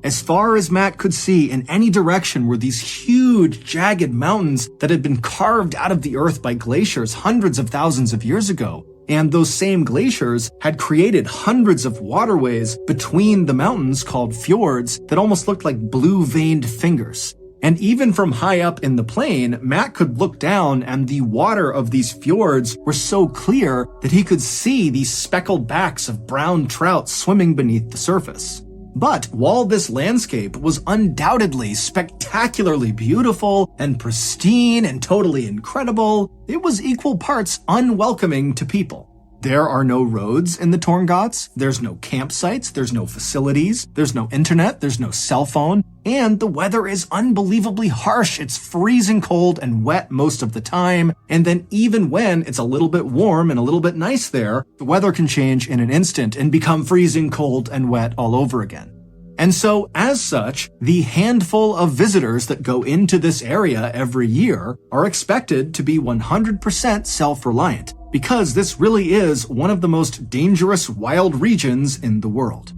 As far as Matt could see, in any direction were these huge, jagged mountains that had been carved out of the earth by glaciers hundreds of thousands of years ago. And those same glaciers had created hundreds of waterways between the mountains called fjords that almost looked like blue-veined fingers. And even from high up in the plane, Matt could look down and the water of these fjords were so clear that he could see these speckled backs of brown trout swimming beneath the surface. But while this landscape was undoubtedly spectacularly beautiful and pristine and totally incredible, it was equal parts unwelcoming to people. There are no roads in the Torngats, there's no campsites, there's no facilities, there's no internet, there's no cell phone, and the weather is unbelievably harsh. It's freezing cold and wet most of the time, and then even when it's a little bit warm and a little bit nice there, the weather can change in an instant and become freezing cold and wet all over again. And so, as such, the handful of visitors that go into this area every year are expected to be 100% self-reliant, because this really is one of the most dangerous wild regions in the world.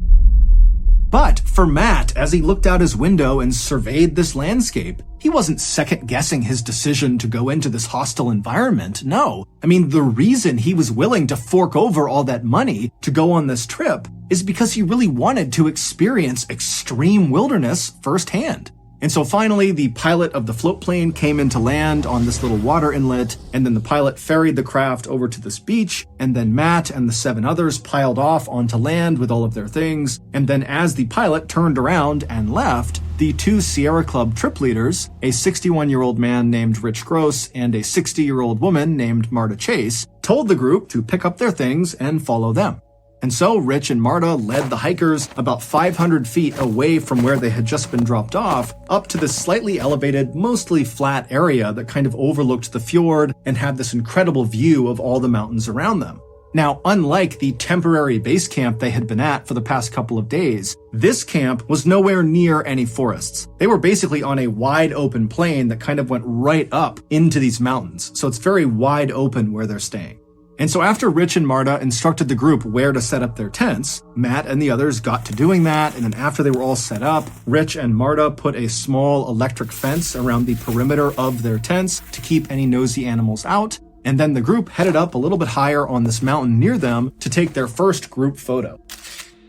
But for Matt, as he looked out his window and surveyed this landscape, he wasn't second-guessing his decision to go into this hostile environment. No. I mean, the reason he was willing to fork over all that money to go on this trip is because he really wanted to experience extreme wilderness firsthand. And so finally, the pilot of the float plane came into land on this little water inlet, and then the pilot ferried the craft over to this beach, and then Matt and the 7 others piled off onto land with all of their things, and then as the pilot turned around and left, the two Sierra Club trip leaders, a 61-year-old man named Rich Gross and a 60-year-old woman named Marta Chase, told the group to pick up their things and follow them. And so Rich and Marta led the hikers about 500 feet away from where they had just been dropped off, up to this slightly elevated, mostly flat area that kind of overlooked the fjord and had this incredible view of all the mountains around them. Now, unlike the temporary base camp they had been at for the past couple of days, this camp was nowhere near any forests. They were basically on a wide open plain that kind of went right up into these mountains, so it's very wide open where they're staying. And so after Rich and Marta instructed the group where to set up their tents, Matt and the others got to doing that, and then after they were all set up, Rich and Marta put a small electric fence around the perimeter of their tents to keep any nosy animals out, and then the group headed up a little bit higher on this mountain near them to take their first group photo.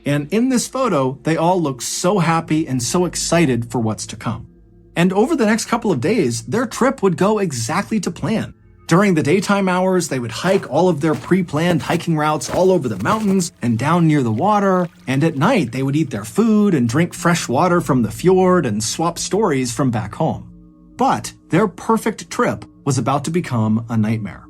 And in this photo, they all look so happy and so excited for what's to come. And over the next couple of days, their trip would go exactly to plan. During the daytime hours, they would hike all of their pre-planned hiking routes all over the mountains and down near the water, and at night they would eat their food and drink fresh water from the fjord and swap stories from back home. But their perfect trip was about to become a nightmare.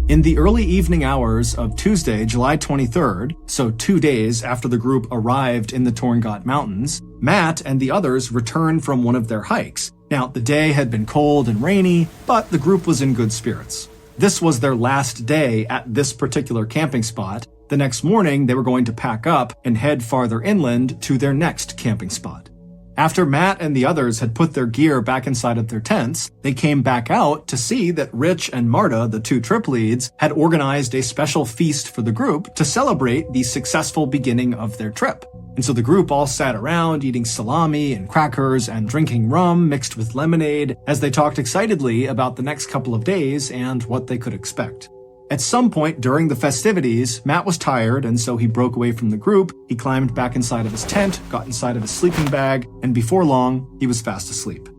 In the early evening hours of Tuesday, July 23rd, so 2 days after the group arrived in the Torngat Mountains, Matt and the others returned from one of their hikes. Now, the day had been cold and rainy, but the group was in good spirits. This was their last day at this particular camping spot. The next morning, they were going to pack up and head farther inland to their next camping spot. After Matt and the others had put their gear back inside of their tents, they came back out to see that Rich and Marta, the two trip leads, had organized a special feast for the group to celebrate the successful beginning of their trip. And so the group all sat around eating salami and crackers and drinking rum mixed with lemonade as they talked excitedly about the next couple of days and what they could expect. At some point during the festivities, Matt was tired, and so he broke away from the group. He climbed back inside of his tent, got inside of his sleeping bag, and before long, he was fast asleep.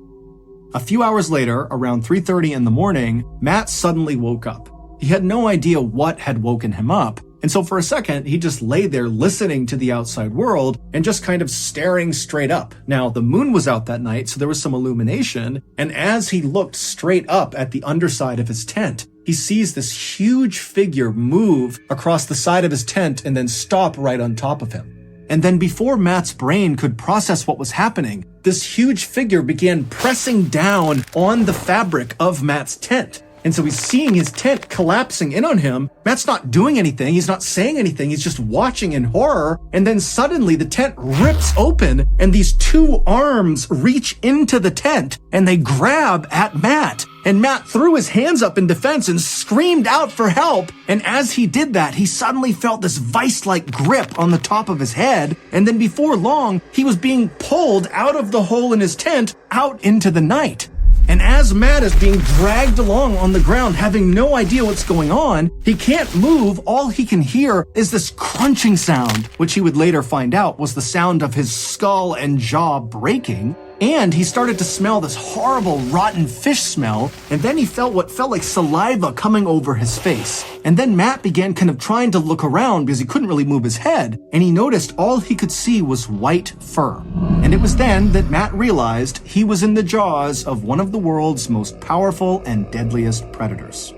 A few hours later, around 3:30 in the morning, Matt suddenly woke up. He had no idea what had woken him up, and so for a second, he just lay there listening to the outside world and just kind of staring straight up. Now, the moon was out that night, so there was some illumination, and as he looked straight up at the underside of his tent, he sees this huge figure move across the side of his tent and then stop right on top of him. And then before Matt's brain could process what was happening, this huge figure began pressing down on the fabric of Matt's tent. And so he's seeing his tent collapsing in on him. Matt's not doing anything. He's not saying anything. He's just watching in horror. And then suddenly the tent rips open and these two arms reach into the tent and they grab at Matt. And Matt threw his hands up in defense and screamed out for help. And as he did that, he suddenly felt this vice-like grip on the top of his head. And then before long, he was being pulled out of the hole in his tent out into the night. And as Matt is being dragged along on the ground, having no idea what's going on, he can't move. All he can hear is this crunching sound, which he would later find out was the sound of his skull and jaw breaking. And he started to smell this horrible rotten fish smell, and then he felt what felt like saliva coming over his face. And then Matt began kind of trying to look around because he couldn't really move his head, and he noticed all he could see was white fur. And it was then that Matt realized he was in the jaws of one of the world's most powerful and deadliest predators.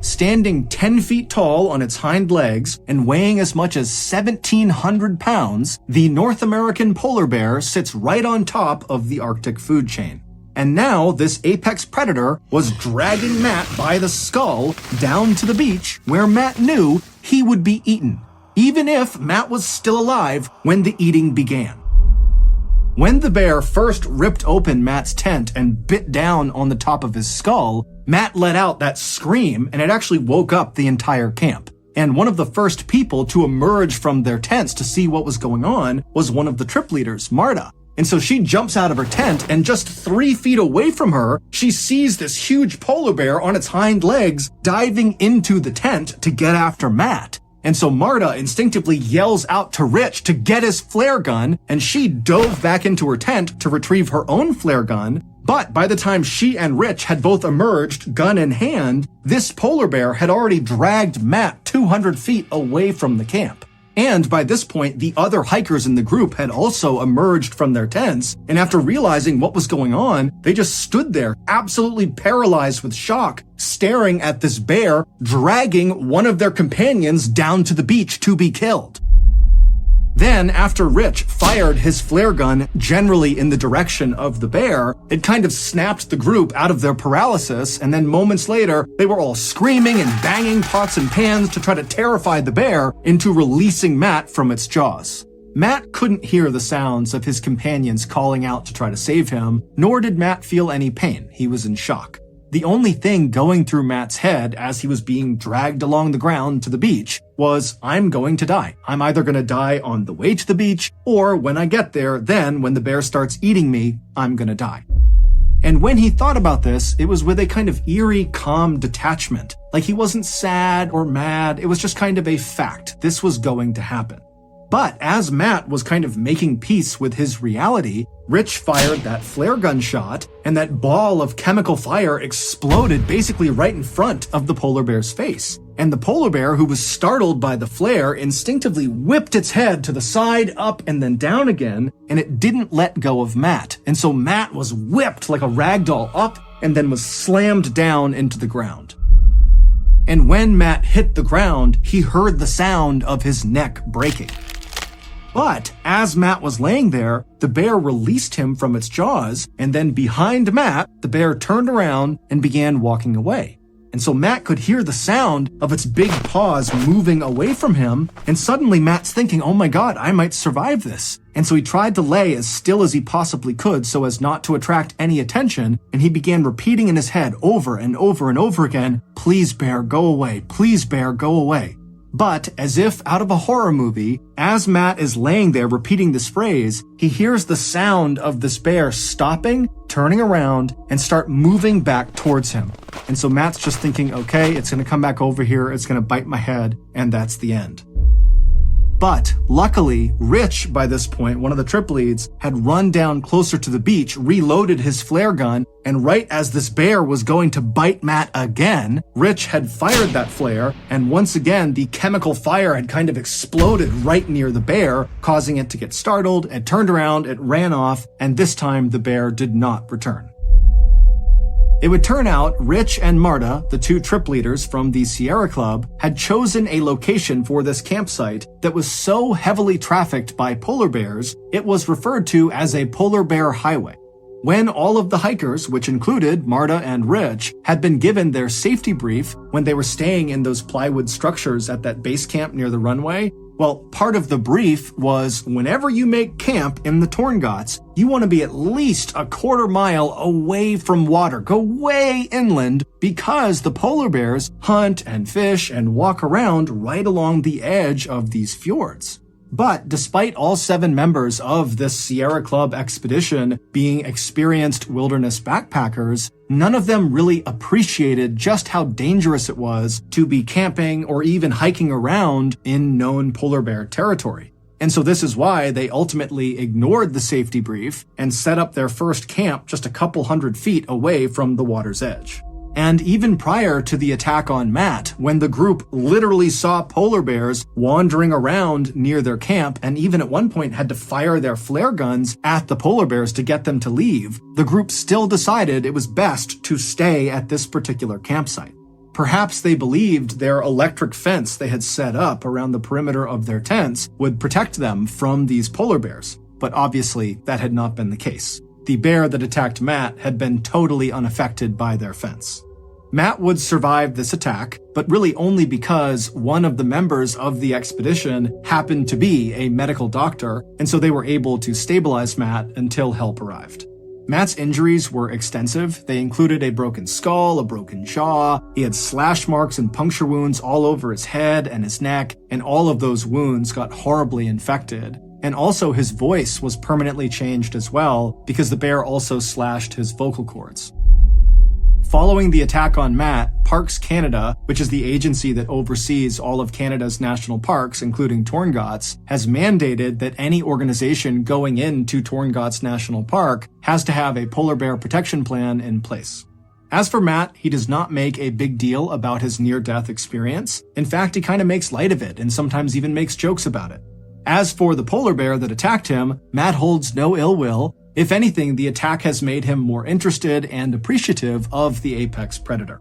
Standing 10 feet tall on its hind legs and weighing as much as 1,700 pounds, the North American polar bear sits right on top of the Arctic food chain. And now this apex predator was dragging Matt by the skull down to the beach where Matt knew he would be eaten, even if Matt was still alive when the eating began. When the bear first ripped open Matt's tent and bit down on the top of his skull, Matt let out that scream, and it actually woke up the entire camp. And one of the first people to emerge from their tents to see what was going on was one of the trip leaders, Marta. And so she jumps out of her tent, and just 3 feet away from her, she sees this huge polar bear on its hind legs diving into the tent to get after Matt. And so Marta instinctively yells out to Rich to get his flare gun, and she dove back into her tent to retrieve her own flare gun. But by the time she and Rich had both emerged, gun in hand, this polar bear had already dragged Matt 200 feet away from the camp. And by this point, the other hikers in the group had also emerged from their tents, and after realizing what was going on, they just stood there, absolutely paralyzed with shock, staring at this bear dragging one of their companions down to the beach to be killed. Then, after Rich fired his flare gun generally in the direction of the bear, it kind of snapped the group out of their paralysis, and then moments later, they were all screaming and banging pots and pans to try to terrify the bear into releasing Matt from its jaws. Matt couldn't hear the sounds of his companions calling out to try to save him, nor did Matt feel any pain. He was in shock. The only thing going through Matt's head as he was being dragged along the ground to the beach was, I'm going to die. I'm either going to die on the way to the beach, or when I get there, then when the bear starts eating me, I'm going to die. And when he thought about this, it was with a kind of eerie, calm detachment. Like he wasn't sad or mad, it was just kind of a fact. This was going to happen. But as Matt was kind of making peace with his reality, Rich fired that flare gun shot, and that ball of chemical fire exploded basically right in front of the polar bear's face. And the polar bear, who was startled by the flare, instinctively whipped its head to the side, up, and then down again, and it didn't let go of Matt. And so Matt was whipped like a rag doll up, and then was slammed down into the ground. And when Matt hit the ground, he heard the sound of his neck breaking. But as Matt was laying there, the bear released him from its jaws, and then behind Matt, the bear turned around and began walking away. And so Matt could hear the sound of its big paws moving away from him, and suddenly Matt's thinking, oh my god, I might survive this. And so he tried to lay as still as he possibly could so as not to attract any attention, and he began repeating in his head over and over and over again, please bear, go away, please bear, go away. But, as if out of a horror movie, as Matt is laying there repeating this phrase, he hears the sound of this bear stopping, turning around, and start moving back towards him. And so Matt's just thinking, okay, it's gonna come back over here, it's gonna bite my head, and that's the end. But, luckily, Rich, by this point, one of the trip leads, had run down closer to the beach, reloaded his flare gun, and right as this bear was going to bite Matt again, Rich had fired that flare, and once again, the chemical fire had kind of exploded right near the bear, causing it to get startled. It turned around, it ran off, and this time the bear did not return. It would turn out Rich and Marta, the two trip leaders from the Sierra Club, had chosen a location for this campsite that was so heavily trafficked by polar bears, it was referred to as a polar bear highway. When all of the hikers, which included Marta and Rich, had been given their safety brief when they were staying in those plywood structures at that base camp near the runway, well, part of the brief was whenever you make camp in the Torngots, you want to be at least a quarter mile away from water. Go way inland because the polar bears hunt and fish and walk around right along the edge of these fjords. But despite all 7 members of this Sierra Club expedition being experienced wilderness backpackers, none of them really appreciated just how dangerous it was to be camping or even hiking around in known polar bear territory. And so this is why they ultimately ignored the safety brief and set up their first camp just a couple hundred feet away from the water's edge. And even prior to the attack on Matt, when the group literally saw polar bears wandering around near their camp and even at one point had to fire their flare guns at the polar bears to get them to leave, the group still decided it was best to stay at this particular campsite. Perhaps they believed their electric fence they had set up around the perimeter of their tents would protect them from these polar bears, but obviously that had not been the case. The bear that attacked Matt had been totally unaffected by their fence. Matt would survive this attack, but really only because one of the members of the expedition happened to be a medical doctor, and so they were able to stabilize Matt until help arrived. Matt's injuries were extensive. They included a broken skull, a broken jaw, he had slash marks and puncture wounds all over his head and his neck, and all of those wounds got horribly infected. And also his voice was permanently changed as well because the bear also slashed his vocal cords. Following the attack on Matt, Parks Canada, which is the agency that oversees all of Canada's national parks, including Torngots, has mandated that any organization going into Torngots National Park has to have a polar bear protection plan in place. As for Matt, he does not make a big deal about his near-death experience. In fact, he kind of makes light of it and sometimes even makes jokes about it. As for the polar bear that attacked him, Matt holds no ill will. If anything, the attack has made him more interested and appreciative of the apex predator.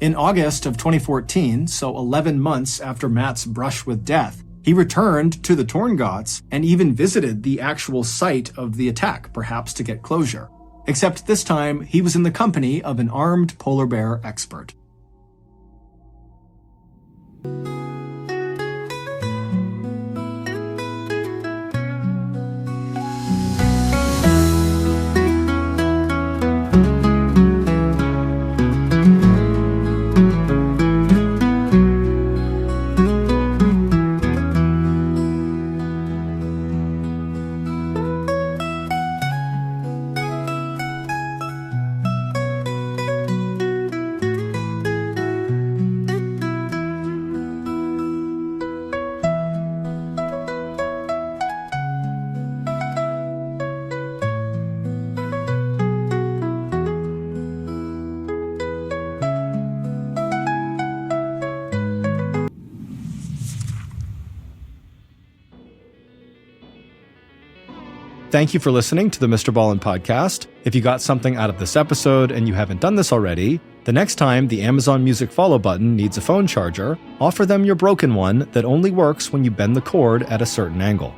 In August of 2014, so 11 months after Matt's brush with death, he returned to the Torngotts and even visited the actual site of the attack, perhaps to get closure. Except this time, he was in the company of an armed polar bear expert. Thank you for listening to the Mr. Ballin podcast. If you got something out of this episode and you haven't done this already, the next time the Amazon Music follow button needs a phone charger, offer them your broken one that only works when you bend the cord at a certain angle.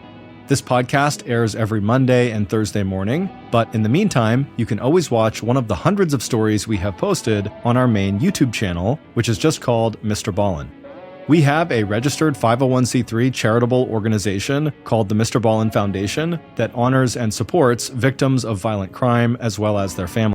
This podcast airs every Monday and Thursday morning, but in the meantime, you can always watch one of the hundreds of stories we have posted on our main YouTube channel, which is just called Mr. Ballin. We have a registered 501c3 charitable organization called the Mr. Ballin Foundation that honors and supports victims of violent crime as well as their families.